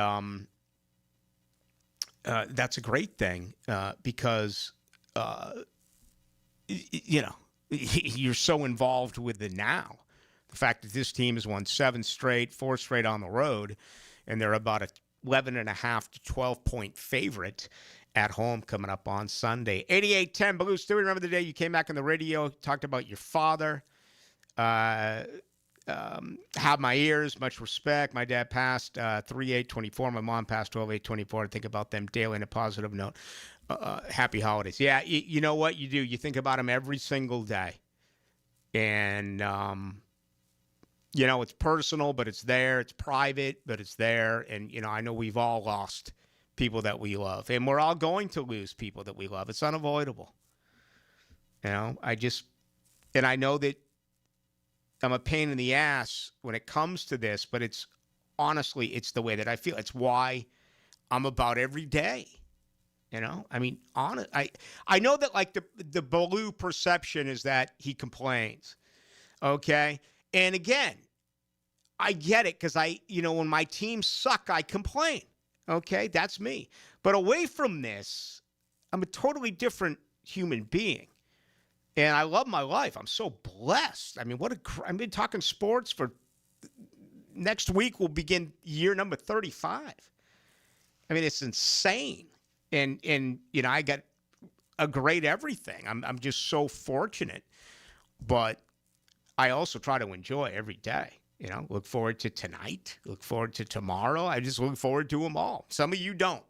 that's a great thing because, you're so involved with the now. The fact that this team has won 7 straight, 4 straight on the road, and they're about a 11.5 to 12-point favorite at home coming up on Sunday. 88-10, Ballou. Still remember the day you came back on the radio, talked about your father. Have my ears, much respect. My dad passed 3/8/24. My mom passed 12/8/24. I think about them daily on a positive note. Happy holidays. Yeah, you know what you do? You think about them every single day. And, it's personal, but it's there. It's private, but it's there. And, I know we've all lost people that we love. And we're all going to lose people that we love. It's unavoidable. And I know that I'm a pain in the ass when it comes to this, but it's the way that I feel. It's why I'm about every day. I know that like the Ballou perception is that he complains. Okay. And again, I get it because when my teams suck, I complain. Okay. That's me. But away from this, I'm a totally different human being. And I love my life. I'm so blessed. I mean, I've been talking sports for next week. We'll begin year number 35. I mean, it's insane. And I got a great everything. I'm just so fortunate. But I also try to enjoy every day. Look forward to tonight. Look forward to tomorrow. I just look forward to them all. Some of you don't.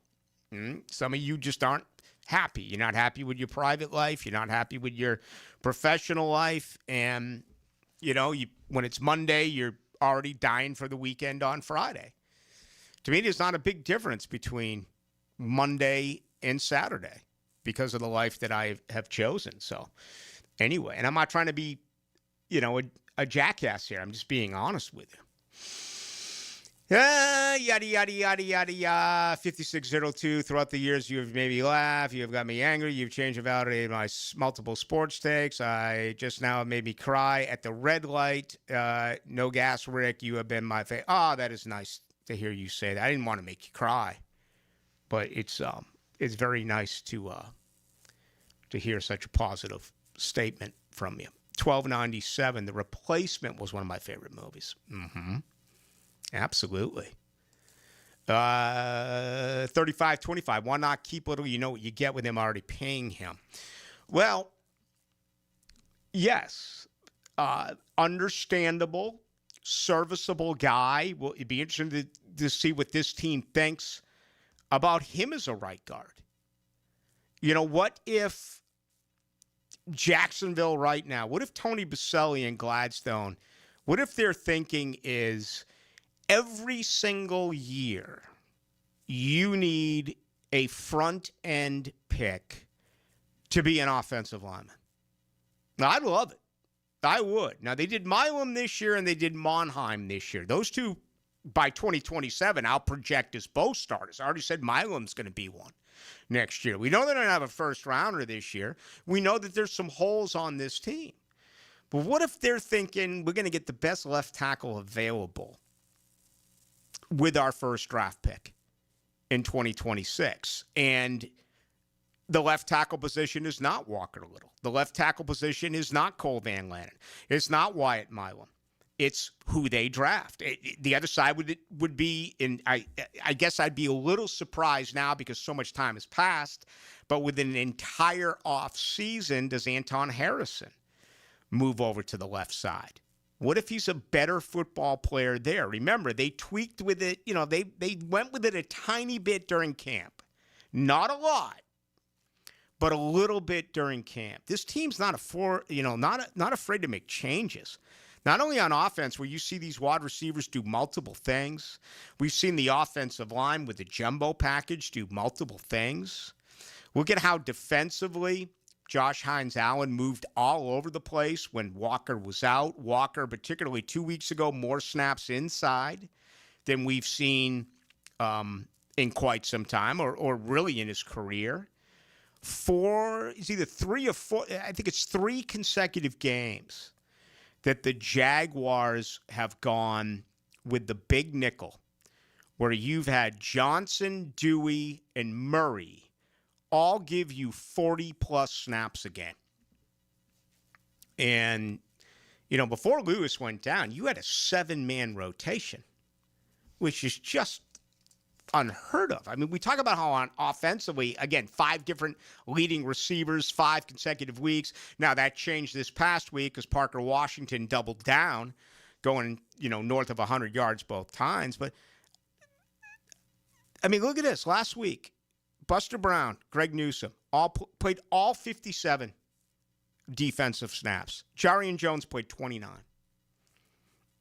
Some of you just aren't happy. You're not happy with your private life. You're not happy with your professional life. And, when it's Monday, you're already dying for the weekend on Friday. To me, there's not a big difference between Monday and Saturday because of the life that I have chosen. So anyway, and I'm not trying to be, a jackass here. I'm just being honest with you. Yada, yada, yada, yada, yada. 5602. Throughout the years, you've made me laugh. You've got me angry. You've changed and validated my multiple sports takes. I just now made me cry at the red light. No gas, Rick. You have been my favorite. Oh, that is nice to hear you say that. I didn't want to make you cry, but it's very nice to hear such a positive statement from you. 1297. The Replacement was one of my favorite movies. Mm-hmm. Absolutely. 3525. Why not keep little? You know what you get with him already paying him. Well, yes. Understandable, serviceable guy. Well, it'd be interesting to see what this team thinks about him as a right guard. What if Jacksonville right now, what if Tony Baselli and Gladstone, what if their thinking is every single year you need a front-end pick to be an offensive lineman? Now, I'd love it. I would. Now, they did Milam this year and they did Monheim this year. Those two, by 2027, I'll project as both starters. I already said Milam's going to be one next year. We know they don't have a first-rounder this year. We know that there's some holes on this team. But what if they're thinking we're going to get the best left tackle available with our first draft pick in 2026? And the left tackle position is not Walker Little. The left tackle position is not Cole Van Lanen. It's not Wyatt Milam. It's who they draft. The other side would be, and I guess I'd be a little surprised now because so much time has passed, but within an entire off season, does Anton Harrison move over to the left side? What if he's a better football player there? Remember, they tweaked with it. They went with it a tiny bit during camp. Not a lot, but a little bit during camp. This team's not afraid to make changes. Not only on offense, where you see these wide receivers do multiple things. We've seen the offensive line with the jumbo package do multiple things. Look at how defensively Josh Hines-Allen moved all over the place when Walker was out. Walker, particularly 2 weeks ago, more snaps inside than we've seen in quite some time, or really in his career. it's either 3 or 4, I think it's 3 consecutive games that the Jaguars have gone with the big nickel, where you've had Johnson, Dewey, and Murray all give you 40-plus snaps a game. And, before Lewis went down, you had a 7-man rotation, which is just unheard of. I mean, we talk about how on offensively, again, 5 different leading receivers, 5 consecutive weeks. Now, that changed this past week because Parker Washington doubled down, going, north of 100 yards both times. But, I mean, look at this. Last week, Buster Brown, Greg Newsome, played all 57 defensive snaps. Jarian Jones played 29.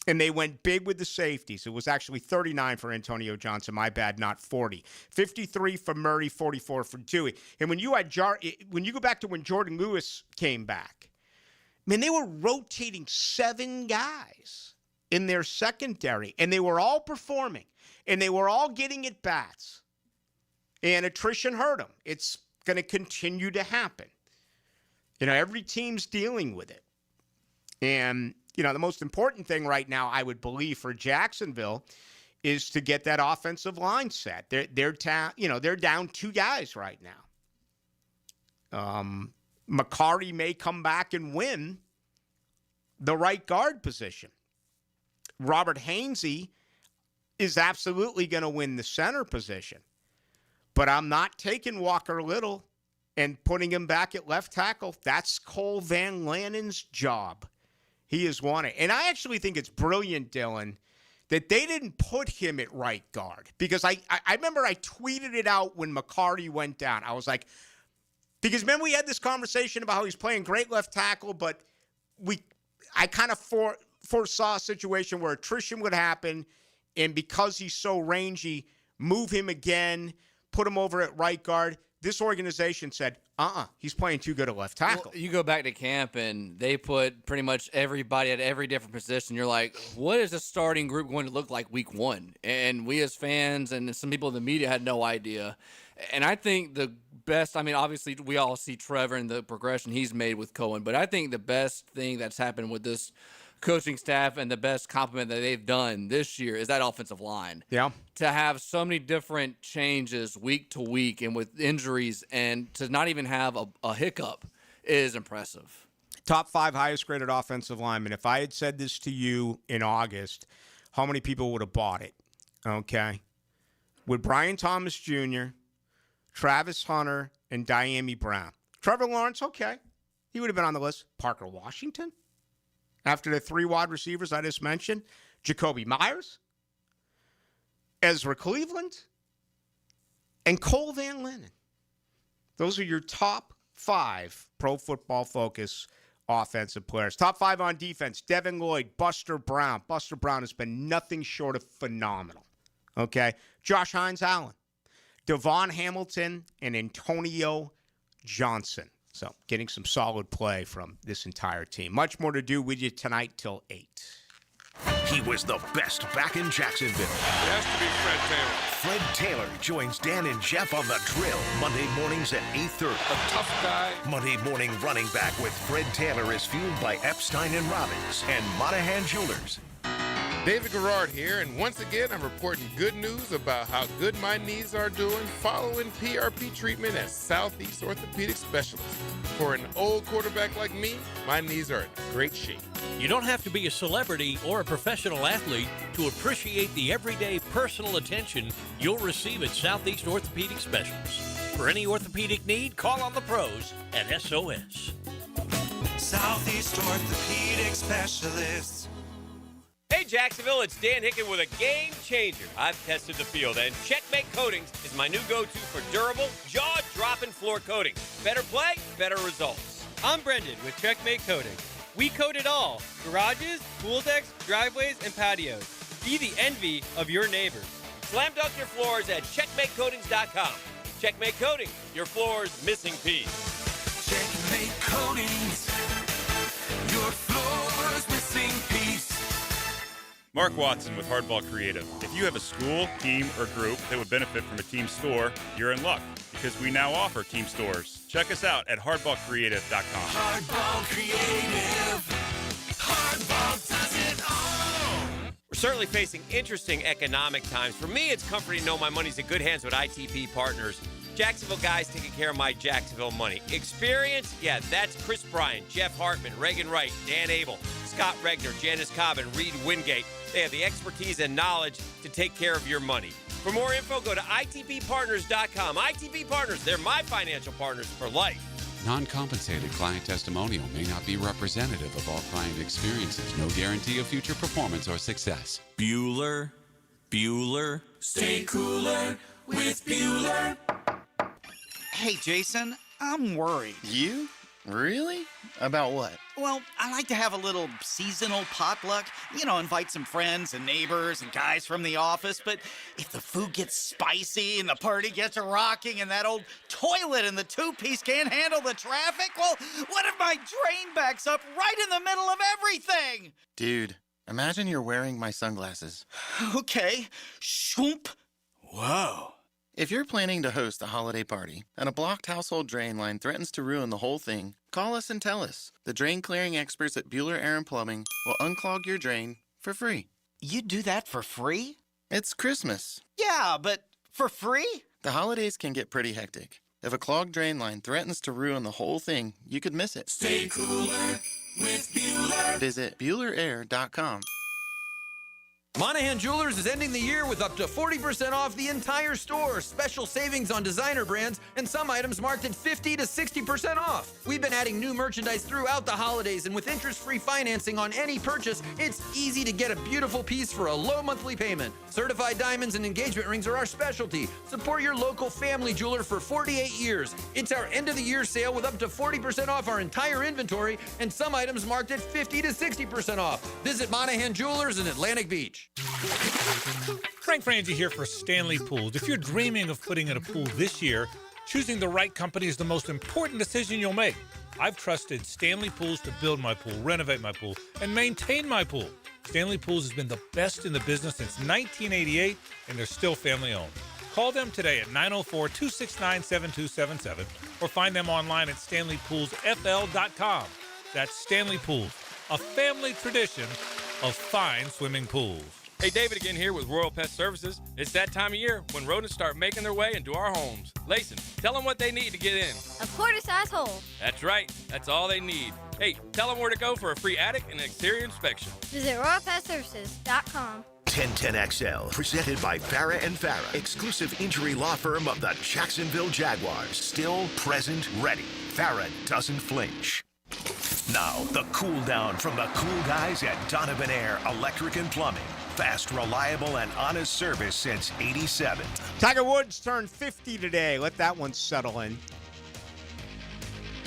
And they went big with the safeties. It was actually 39 for Antonio Johnson. My bad, not 40. 53 for Murray, 44 for Dewey. And when you go back to when Jordan Lewis came back, man, they were rotating 7 guys in their secondary, and they were all performing, and they were all getting at bats. And attrition hurt them. It's going to continue to happen. Every team's dealing with it. And the most important thing right now, I would believe, for Jacksonville is to get that offensive line set. They're down 2 guys right now. McCarty may come back and win the right guard position. Robert Hainsey is absolutely going to win the center position. But I'm not taking Walker Little and putting him back at left tackle. That's Cole Van Lanen's job. He has won it. And I actually think it's brilliant, Dylan, that they didn't put him at right guard. Because I remember I tweeted it out when McCarty went down. I was like, because remember we had this conversation about how he's playing great left tackle, but I kind of foresaw a situation where attrition would happen, and because he's so rangy, move him again, put him over at right guard. This organization said, he's playing too good a left tackle. Well, you go back to camp, and they put pretty much everybody at every different position. You're like, what is this starting group going to look like week 1? And we as fans and some people in the media had no idea. And I think the best, obviously we all see Trevor and the progression he's made with Cohen, but I think the best thing that's happened with this coaching staff and the best compliment that they've done this year is that offensive line. Yeah. To have so many different changes week to week and with injuries, and to not even have a hiccup is impressive. Top 5 highest graded offensive linemen. If I had said this to you in August, how many people would have bought it? Okay. With Brian Thomas Jr., Travis Hunter, and Diami Brown. Trevor Lawrence, okay. He would have been on the list. Parker Washington? After the 3 wide receivers I just mentioned, Jacoby Myers, Ezra Cleveland, and Cole Van Lenen. Those are your top 5 Pro Football Focus offensive players. Top 5 on defense, Devin Lloyd, Buster Brown. Buster Brown has been nothing short of phenomenal. Okay? Josh Hines-Allen, Devon Hamilton, and Antonio Johnson. So getting some solid play from this entire team. Much more to do with you tonight till 8. He was the best back in Jacksonville. It has to be Fred Taylor. Fred Taylor joins Dan and Jeff on The Drill Monday mornings at 8:30. A tough guy. Monday morning running back with Fred Taylor is fueled by Epstein & Robbins and Monahan Jewelers. David Garrard here, and once again, I'm reporting good news about how good my knees are doing following PRP treatment at Southeast Orthopedic Specialists. For an old quarterback like me, my knees are in great shape. You don't have to be a celebrity or a professional athlete to appreciate the everyday personal attention you'll receive at Southeast Orthopedic Specialists. For any orthopedic need, call on the pros at SOS. Southeast Orthopedic Specialists. Hey Jacksonville, it's Dan Hicken with a game changer. I've tested the field, and Checkmate Coatings is my new go-to for durable, jaw-dropping floor coating. Better play, better results. I'm Brendan with Checkmate Coating. We coat it all: garages, pool decks, driveways, and patios. Be the envy of your neighbors. Slam dunk your floors at checkmatecoatings.com. Checkmate Coating, your floor's missing piece. Checkmate Coatings, your floor's missing piece. Mark Watson with Hardball Creative. If you have a school, team, or group that would benefit from a team store, you're in luck because we now offer team stores. Check us out at hardballcreative.com. Hardball Creative. Hardball does it all. We're certainly facing interesting economic times. For me, it's comforting to know my money's in good hands with ITP Partners. Jacksonville guys taking care of my Jacksonville money. Experience? Yeah, that's Chris Bryan, Jeff Hartman, Reagan Wright, Dan Abel, Scott Regner, Janice Cobb, and Reed Wingate. They have the expertise and knowledge to take care of your money. For more info, go to itppartners.com. ITP Partners, they're my financial partners for life. Non-compensated client testimonial may not be representative of all client experiences. No guarantee of future performance or success. Bueller. Stay cooler with Bueller. Hey, Jason, I'm worried. You? Really? About what? Well, I like to have a little seasonal potluck. Invite some friends and neighbors and guys from the office. But if the food gets spicy and the party gets rocking and that old toilet in the two-piece can't handle the traffic, well, what if my drain backs up right in the middle of everything? Dude, imagine you're wearing my sunglasses. Okay. Shoomp. Whoa. If you're planning to host a holiday party and a blocked household drain line threatens to ruin the whole thing, call us and tell us. The drain clearing experts at Bueller Air & Plumbing will unclog your drain for free. You do that for free? It's Christmas. Yeah, but for free? The holidays can get pretty hectic. If a clogged drain line threatens to ruin the whole thing, you could miss it. Stay cooler with Bueller. Visit BuellerAir.com. Monahan Jewelers is ending the year with up to 40% off the entire store. Special savings on designer brands and some items marked at 50 to 60% off. We've been adding new merchandise throughout the holidays, and with interest-free financing on any purchase, it's easy to get a beautiful piece for a low monthly payment. Certified diamonds and engagement rings are our specialty. Support your local family jeweler for 48 years. It's our end-of-the-year sale with up to 40% off our entire inventory and some items marked at 50 to 60% off. Visit Monahan Jewelers in Atlantic Beach. Frank Frangie here for Stanley Pools. If you're dreaming of putting in a pool this year, choosing the right company is the most important decision you'll make. I've trusted Stanley Pools to build my pool, renovate my pool, and maintain my pool. Stanley Pools has been the best in the business since 1988, and they're still family-owned. Call them today at 904-269-7277 or find them online at StanleyPoolsFL.com. That's Stanley Pools, a family tradition of fine swimming pools. Hey, David again here with Royal Pet Services. It's that time of year when rodents start making their way into our homes. Layson, tell them what they need to get in. A quarter-size hole. That's right. That's all they need. Hey, tell them where to go for a free attic and exterior inspection. Visit RoyalPetServices.com. 1010XL, presented by Farrah & Farrah, exclusive injury law firm of the Jacksonville Jaguars. Still, present, ready. Farrah doesn't flinch. Now, the cool down from the cool guys at Donovan Air Electric and Plumbing. Fast, reliable, and honest service since '87. Tiger Woods turned 50 today. Let that one settle in.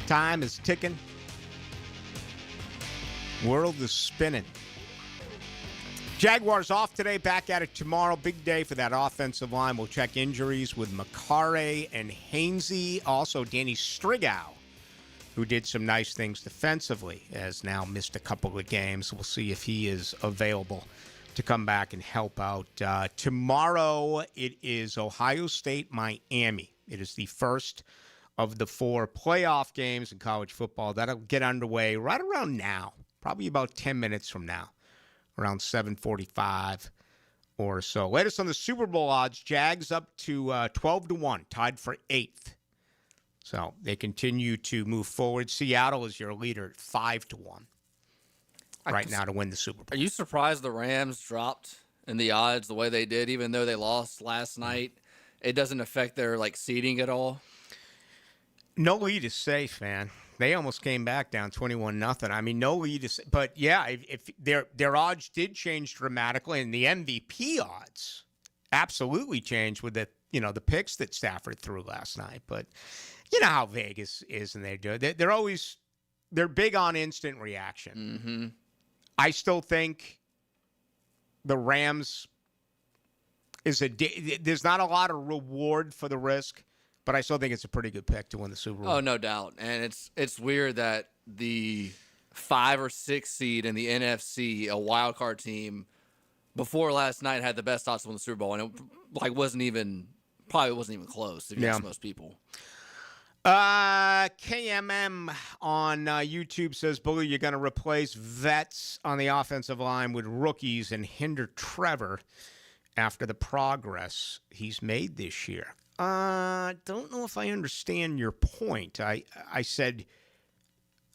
Time is ticking. World is spinning. Jaguars off today, back at it tomorrow. Big day for that offensive line. We'll check injuries with McCarray and Hainsey. Also, Danny Strigow, who did some nice things defensively, has now missed a couple of games. We'll see if he is available to come back and help out. Tomorrow, it is Ohio State, Miami. It is the first of the 4 playoff games in college football. That'll get underway right around now, probably about 10 minutes from now, around 7:45 or so. Latest on the Super Bowl odds, Jags up to 12-1, tied for 8th. So they continue to move forward. Seattle is your leader at 5-1 right now to win the Super Bowl. Are you surprised the Rams dropped in the odds the way they did, even though they lost last night? It doesn't affect their seeding at all? No lead is safe, man. They almost came back down 21-0. I mean, no lead is, but yeah, if their odds did change dramatically, and the MVP odds absolutely changed with the picks that Stafford threw last night. But you know how Vegas is, and they do. They're big on instant reaction. Mm-hmm. I still think the Rams there's not a lot of reward for the risk, but I still think it's a pretty good pick to win the Super Bowl. Oh, no doubt. And it's weird that the 5 or 6 seed in the NFC, a wild card team, before last night had the best odds to win the Super Bowl, and it probably wasn't even close if you ask most people. KMM on YouTube says, Ballou, you're going to replace vets on the offensive line with rookies and hinder Trevor after the progress he's made this year. Don't know if I understand your point. I said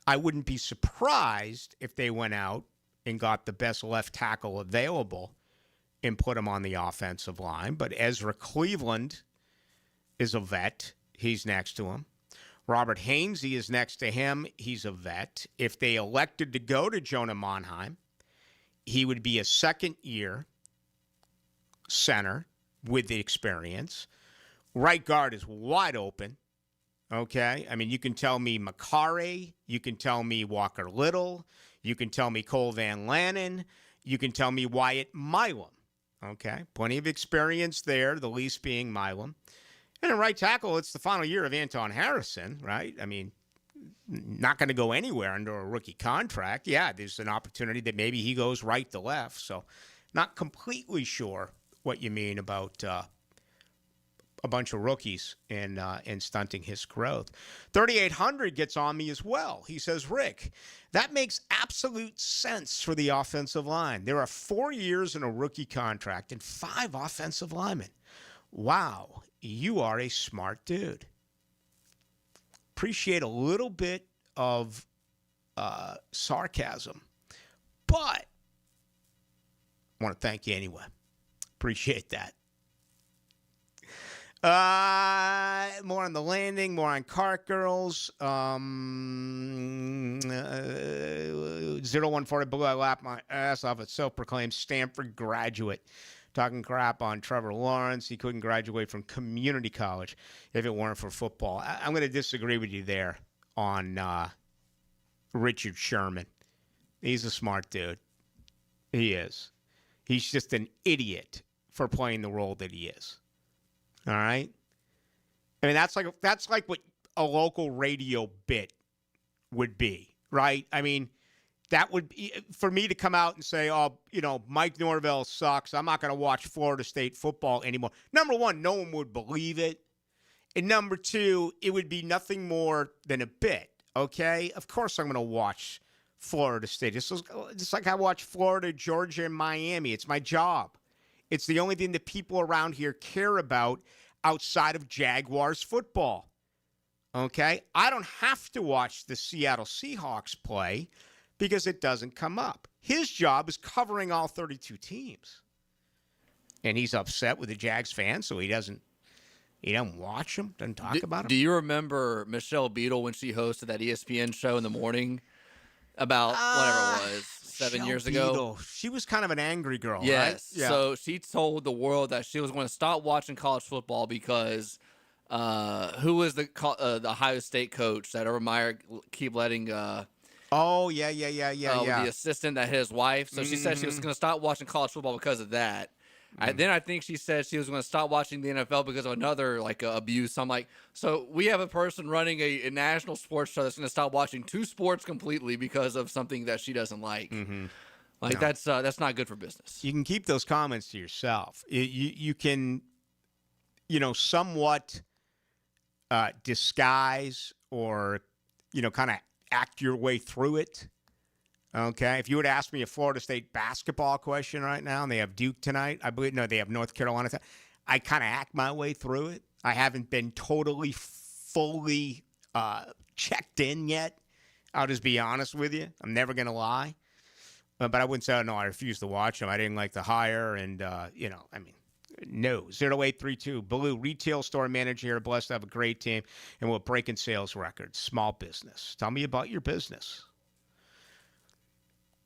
I wouldn't be surprised if they went out and got the best left tackle available and put him on the offensive line. But Ezra Cleveland is a vet. He's next to him. Robert Hainsey is next to him. He's a vet. If they elected to go to Jonah Monheim, he would be a second-year center with the experience. Right guard is wide open. Okay? I mean, you can tell me Makare. You can tell me Walker Little. You can tell me Cole Van Lannon. You can tell me Wyatt Milam. Okay? Plenty of experience there, the least being Milam. And in right tackle, it's the final year of Anton Harrison, right? I mean, not going to go anywhere under a rookie contract. Yeah, there's an opportunity that maybe he goes right to left. So not completely sure what you mean about a bunch of rookies and stunting his growth. 3,800 gets on me as well. He says, Rick, that makes absolute sense for the offensive line. There are 4 years in a rookie contract and 5 offensive linemen. Wow, you are a smart dude. Appreciate a little bit of sarcasm, but I want to thank you anyway. Appreciate that. More on the landing, more on cart girls. 0140 Blue, I laughed my ass off at self-proclaimed Stanford graduate talking crap on Trevor Lawrence. He couldn't graduate from community college if it weren't for football. I'm going to disagree with you there on Richard Sherman. He's a smart dude. He is. He's just an idiot for playing the role that he is. All right? I mean, that's like what a local radio bit would be, right? I mean, that would be, for me to come out and say, oh, Mike Norvell sucks. I'm not going to watch Florida State football anymore. Number one, no one would believe it. And number two, it would be nothing more than a bit, okay? Of course I'm going to watch Florida State. It's just like I watch Florida, Georgia, and Miami. It's my job. It's the only thing that people around here care about outside of Jaguars football, okay? I don't have to watch the Seattle Seahawks play because it doesn't come up. His job is covering all 32 teams. And he's upset with the Jags fans, so he doesn't watch them, doesn't talk about them. Do you remember Michelle Beadle when she hosted that ESPN show in the morning about whatever it was, 7 years ago? Beadle. She was kind of an angry girl, yes. right? Yeah. So she told the world that she was going to stop watching college football because who was the Ohio State coach that Urban Meyer keep letting Oh, yeah. The assistant that hit his wife. So she said she was going to stop watching college football because of that. Then I think she said she was going to stop watching the NFL because of another abuse. So I'm like, so we have a person running a national sports show that's going to stop watching 2 sports completely because of something that she doesn't like. Mm-hmm. That's not good for business. You can keep those comments to yourself. You can, somewhat disguise or, kind of act your way through it. Okay, if you would ask me a Florida State basketball question right now, and they have Duke tonight, they have North Carolina. I kind of act my way through it. I haven't been totally, fully checked in yet. I'll just be honest with you. I'm never going to lie. But I wouldn't say, oh, no, I refuse to watch them. I didn't like the hire, and, no. 0832, Ballou, retail store manager here, blessed to have a great team, and we're breaking sales records. Small business. Tell me about your business.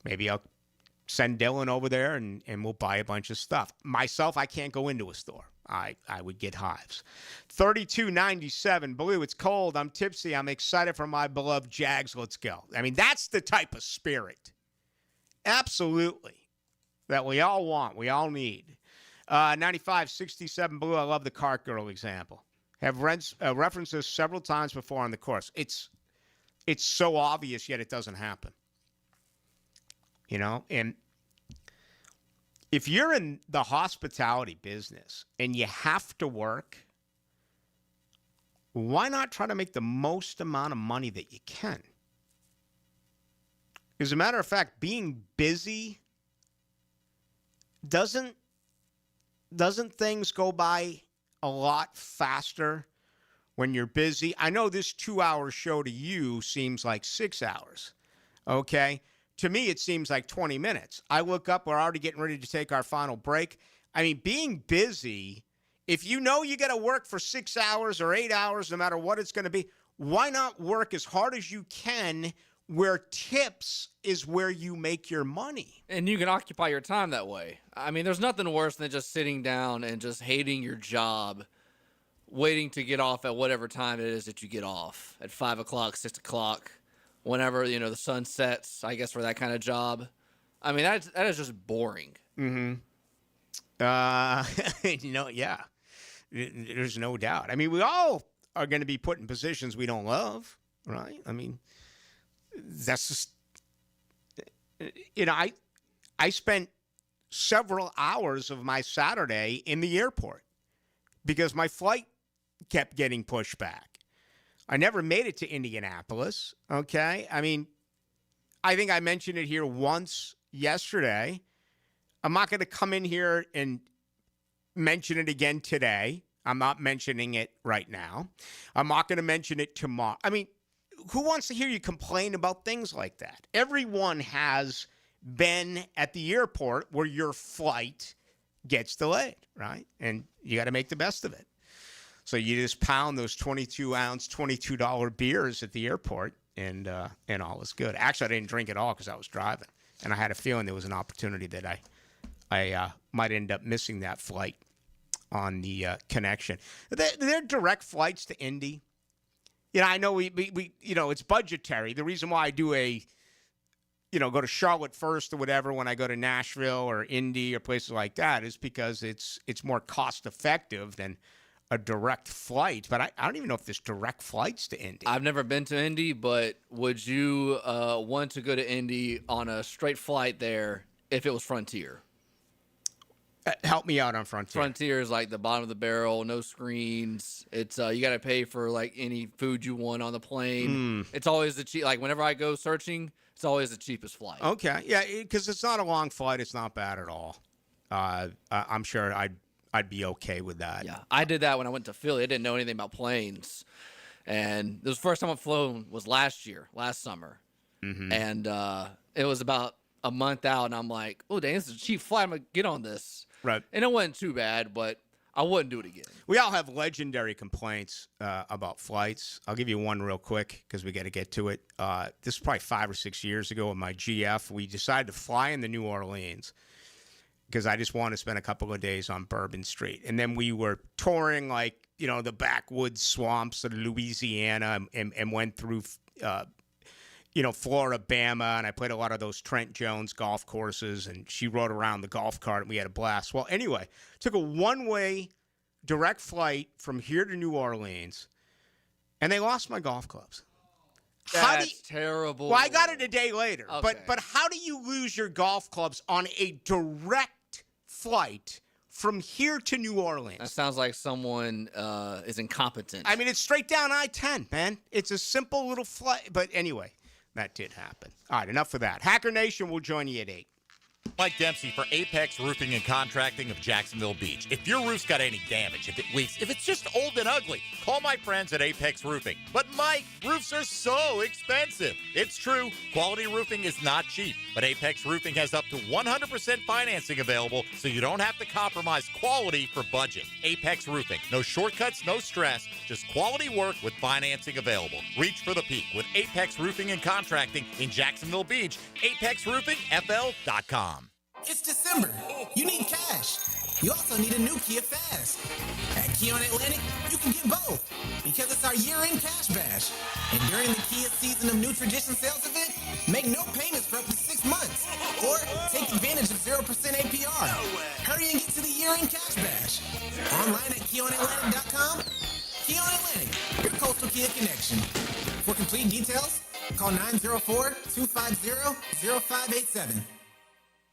Maybe I'll send Dylan over there and we'll buy a bunch of stuff. Myself, I can't go into a store. I would get hives. 3297, Ballou, it's cold. I'm tipsy. I'm excited for my beloved Jags. Let's go. I mean, that's the type of spirit. Absolutely. That we all want. We all need. 9567, Ballou, I love the cart girl example. Have referenced this several times before on the course. It's so obvious, yet it doesn't happen. And if you're in the hospitality business and you have to work, why not try to make the most amount of money that you can? As a matter of fact, being busy doesn't things go by a lot faster when you're busy? I know this 2-hour show to you seems like 6 hours, okay? To me, it seems like 20 minutes. I look up, we're already getting ready to take our final break. I mean, being busy, if you know you got to work for 6 hours or 8 hours, no matter what it's going to be, why not work as hard as you can where tips is where you make your money? And you can occupy your time that way. I mean, there's nothing worse than just sitting down and just hating your job, waiting to get off at whatever time it is that you get off, at 5 o'clock, 6 o'clock, whenever, the sun sets, I guess, for that kind of job. I mean, that is just boring. Mm-hmm. Yeah. There's no doubt. I mean, we all are going to be put in positions we don't love, right? I mean, that's just, I spent several hours of my Saturday in the airport because my flight kept getting pushed back. I never made it to Indianapolis, okay? I mean, I think I mentioned it here once yesterday. I'm not going to come in here and mention it again today. I'm not mentioning it right now. I'm not going to mention it tomorrow. I mean, who wants to hear you complain about things like that? Everyone has been at the airport where your flight gets delayed, right? And you got to make the best of it. So you just pound those 22-ounce, $22 beers at the airport, and all is good. Actually, I didn't drink at all because I was driving, and I had a feeling there was an opportunity that I might end up missing that flight on the connection. They're direct flights to Indy. I know we it's budgetary. The reason why I do go to Charlotte first or whatever when I go to Nashville or Indy or places like that is because it's more cost effective than a direct flight. But I don't even know if there's direct flights to Indy. I've never been to Indy, but would you want to go to Indy on a straight flight there if it was Frontier? Help me out on Frontier. Frontier is like the bottom of the barrel, no screens. It's you got to pay for like any food you want on the plane. It's always the cheap. Like whenever I go searching, it's always the cheapest flight. Okay, yeah, because it's not a long flight. It's not bad at all. I'm sure I'd be okay with that. Yeah, I did that when I went to Philly. I didn't know anything about planes, and the first time I've flown was last summer, and it was about a month out, and I'm like, oh dang, this is a cheap flight. I'm gonna get on this. Right. And it wasn't too bad, but I wouldn't do it again. We all have legendary complaints about flights. I'll give you one real quick because we got to get to it. This is probably 5 or 6 years ago with my GF. We decided to fly into New Orleans because I just wanted to spend a couple of days on Bourbon Street. And then we were touring the backwoods swamps of Louisiana and went through Florida, Bama, and I played a lot of those Trent Jones golf courses, and she rode around the golf cart, and we had a blast. Well, anyway, took a one-way direct flight from here to New Orleans, and they lost my golf clubs. That's terrible. Well, I got it a day later, Okay. but how do you lose your golf clubs on a direct flight from here to New Orleans? That sounds like someone is incompetent. I mean, it's straight down I-10, man. It's a simple little flight, but anyway. That did happen. All right, enough of that. Hacker Nation will join you at 8. Mike Dempsey for Apex Roofing and Contracting of Jacksonville Beach. If your roof's got any damage, if it leaks, if it's just old and ugly, call my friends at Apex Roofing. But Mike, roofs are so expensive. It's true, quality roofing is not cheap, but Apex Roofing has up to 100% financing available, so you don't have to compromise quality for budget. Apex Roofing, no shortcuts, no stress, just quality work with financing available. Reach for the peak with Apex Roofing and Contracting in Jacksonville Beach. ApexRoofingFL.com. It's December. You need cash. You also need a new Kia Fast. At Kia on Atlantic, you can get both because it's our year-end cash bash. And during the Kia Season of New Tradition sales event, make no payments for up to 6 months or take advantage of 0% APR. Hurry and get to the year-end cash bash. Online at KiaOnAtlantic.com. Kia on Atlantic, your coastal Kia connection. For complete details, call 904-250-0587.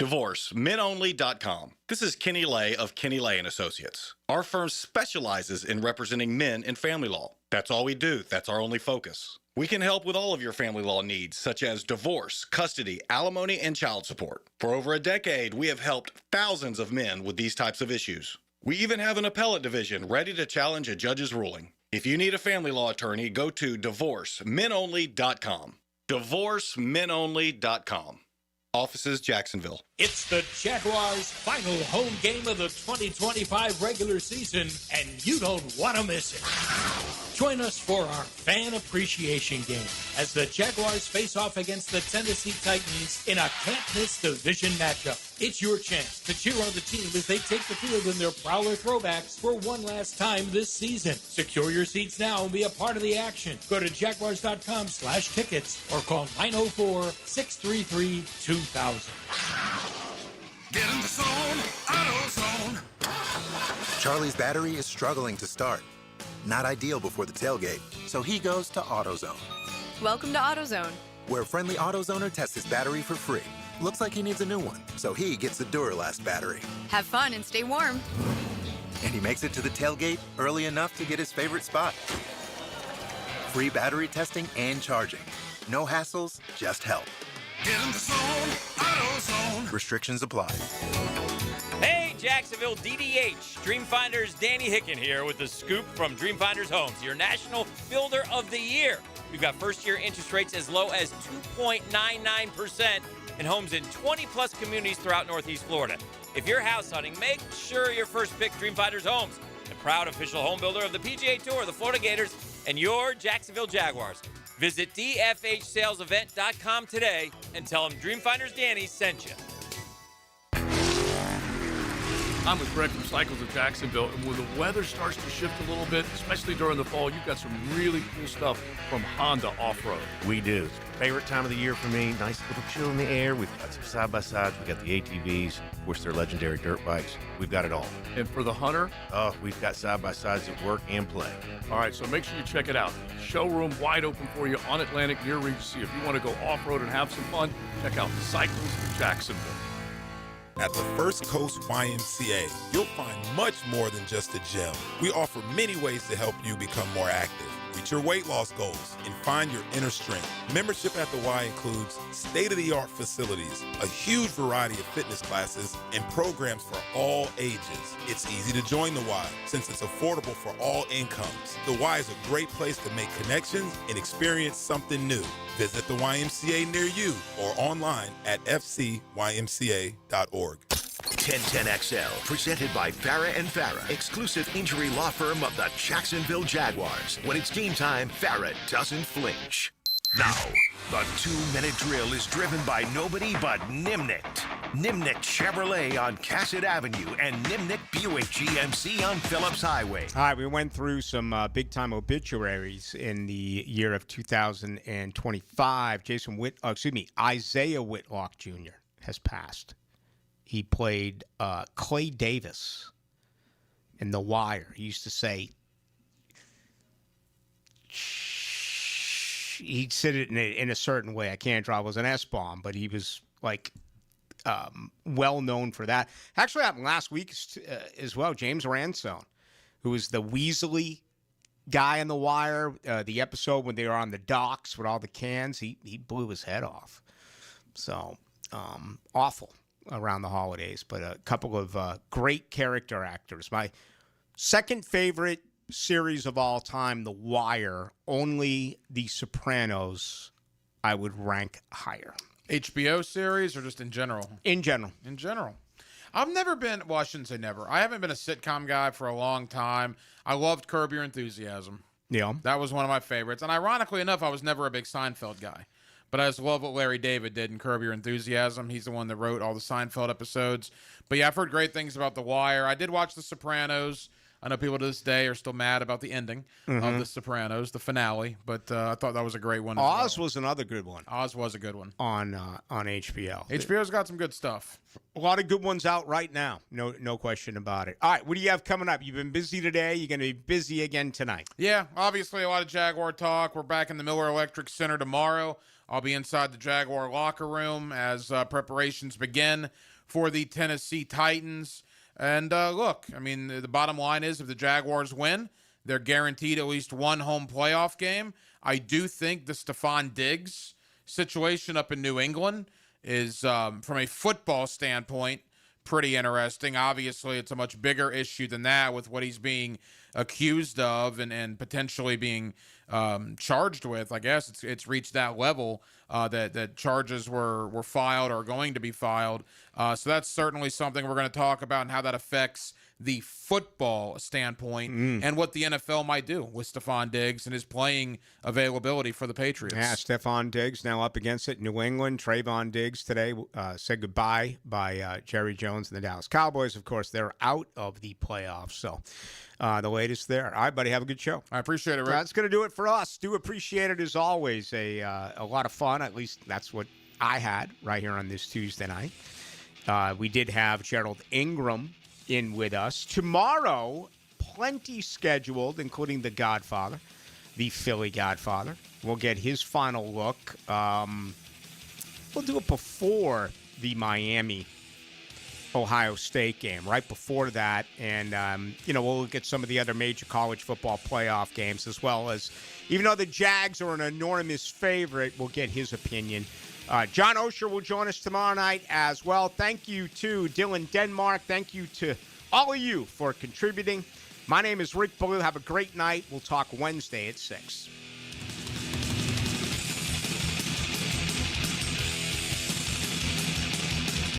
DivorceMenOnly.com. This is Kenny Lay of Kenny Lay & Associates. Our firm specializes in representing men in family law. That's all we do. That's our only focus. We can help with all of your family law needs, such as divorce, custody, alimony, and child support. For over a decade, we have helped thousands of men with these types of issues. We even have an appellate division ready to challenge a judge's ruling. If you need a family law attorney, go to DivorceMenOnly.com. DivorceMenOnly.com. Offices, Jacksonville. It's the Jaguars' final home game of the 2025 regular season, and you don't want to miss it. Join us for our fan appreciation game as the Jaguars face off against the Tennessee Titans in a can't-miss division matchup. It's your chance to cheer on the team as they take the field in their Prowler throwbacks for one last time this season. Secure your seats now and be a part of the action. Go to Jaguars.com/tickets or call 904-633-2000. Get in the zone, AutoZone. Charlie's battery is struggling to start. Not ideal before the tailgate, so he goes to AutoZone, Welcome to AutoZone. where a friendly AutoZoner tests his battery for free. Looks like he needs a new one, so he gets the Duralast battery. Have fun and stay warm. And he makes it to the tailgate early enough to get his favorite spot. Free battery testing and charging. No hassles, just help. Get in the zone, AutoZone. Restrictions apply. Hey, Jacksonville DDH. Dreamfinders Danny Hicken here with the scoop from Dreamfinders Homes, your national builder of the year. We've got first-year interest rates as low as 2.99% in homes in 20-plus communities throughout Northeast Florida. If you're house hunting, make sure your first pick Dreamfinders Homes, the proud official home builder of the PGA Tour, the Florida Gators, and your Jacksonville Jaguars. Visit dfhsalesevent.com today and tell them Dreamfinders Danny sent you. I'm with Greg from Cycles of Jacksonville, and when the weather starts to shift a little bit, especially during the fall, you've got some really cool stuff from Honda Off-Road. We do. It's the favorite time of the year for me. Nice little chill in the air. We've got some side-by-sides. We've got the ATVs. Of course, they're legendary dirt bikes. We've got it all. And for the hunter? Oh, we've got side-by-sides that work and play. All right, so make sure you check it out. Showroom wide open for you on Atlantic near Regency. If you want to go off-road and have some fun, check out Cycles of Jacksonville. At the First Coast YMCA, you'll find much more than just a gym. We offer many ways to help you become more active, reach your weight loss goals, and find your inner strength. Membership at the Y includes state-of-the-art facilities, a huge variety of fitness classes, and programs for all ages. It's easy to join the Y since it's affordable for all incomes. The Y is a great place to make connections and experience something new. Visit the YMCA near you or online at fcymca.org. 1010XL, presented by Farah and Farah, exclusive injury law firm of the Jacksonville Jaguars. When it's game time, Farah doesn't flinch. Now, the 2-minute drill is driven by nobody but Nimnik. Nimnik Chevrolet on Cassett Avenue and Nimnik Buick GMC on Phillips Highway. All right, we went through some big-time obituaries in the year of 2025. Isaiah Whitlock Jr. has passed. He played Clay Davis in The Wire. He used to say, he'd sit it in a certain way. I can't draw. It was an S-bomb, but he was like well known for that. Actually happened last week as well. James Ransone, who was the Weasley guy in The Wire, the episode when they were on the docks with all the cans, he blew his head off. So awful around the holidays, but a couple of great character actors. My second favorite series of all time, The Wire. Only The Sopranos I would rank higher. HBO series or just in general? In general. In general. I've never been, well, I shouldn't say never. I haven't been a sitcom guy for a long time. I loved Curb Your Enthusiasm. Yeah. That was one of my favorites. And ironically enough, I was never a big Seinfeld guy. But I just love what Larry David did in Curb Your Enthusiasm. He's the one that wrote all the Seinfeld episodes. But yeah, I've heard great things about The Wire. I did watch The Sopranos. I know people to this day are still mad about the ending of The Sopranos, the finale, but I thought that was a great one. Oz was another good one. Oz was a good one. On HBO. HBO's got some good stuff. A lot of good ones out right now. No question about it. All right, what do you have coming up? You've been busy today. You're going to be busy again tonight. Yeah, obviously a lot of Jaguar talk. We're back in the Miller Electric Center tomorrow. I'll be inside the Jaguar locker room as preparations begin for the Tennessee Titans. And look, I mean, the bottom line is if the Jaguars win, they're guaranteed at least one home playoff game. I do think the Stephon Diggs situation up in New England is, from a football standpoint, pretty interesting. Obviously, it's a much bigger issue than that with what he's being accused of and potentially being charged with. I guess it's reached that level that charges were filed or going to be filed. So that's certainly something we're going to talk about and how that affects the football standpoint and what the NFL might do with Stephon Diggs and his playing availability for the Patriots. Yeah, Stephon Diggs now up against it. New England, Trayvon Diggs today said goodbye by Jerry Jones and the Dallas Cowboys. Of course, they're out of the playoffs. So the latest there. All right, buddy, have a good show. I appreciate it, Rick. That's going to do it for us. Do appreciate it as always. A lot of fun. At least that's what I had right here on this Tuesday night. We did have Gerald Ingram in with us. Tomorrow, plenty scheduled, including the Godfather, the Philly Godfather. We'll get his final look. We'll do it before the Miami-Ohio State game, right before that. And, we'll look at some of the other major college football playoff games as well as, even though the Jags are an enormous favorite, we'll get his opinion. John Osher will join us tomorrow night as well. Thank you to Dylan Denmark. Thank you to all of you for contributing. My name is Rick Ballou. Have a great night. We'll talk Wednesday at 6.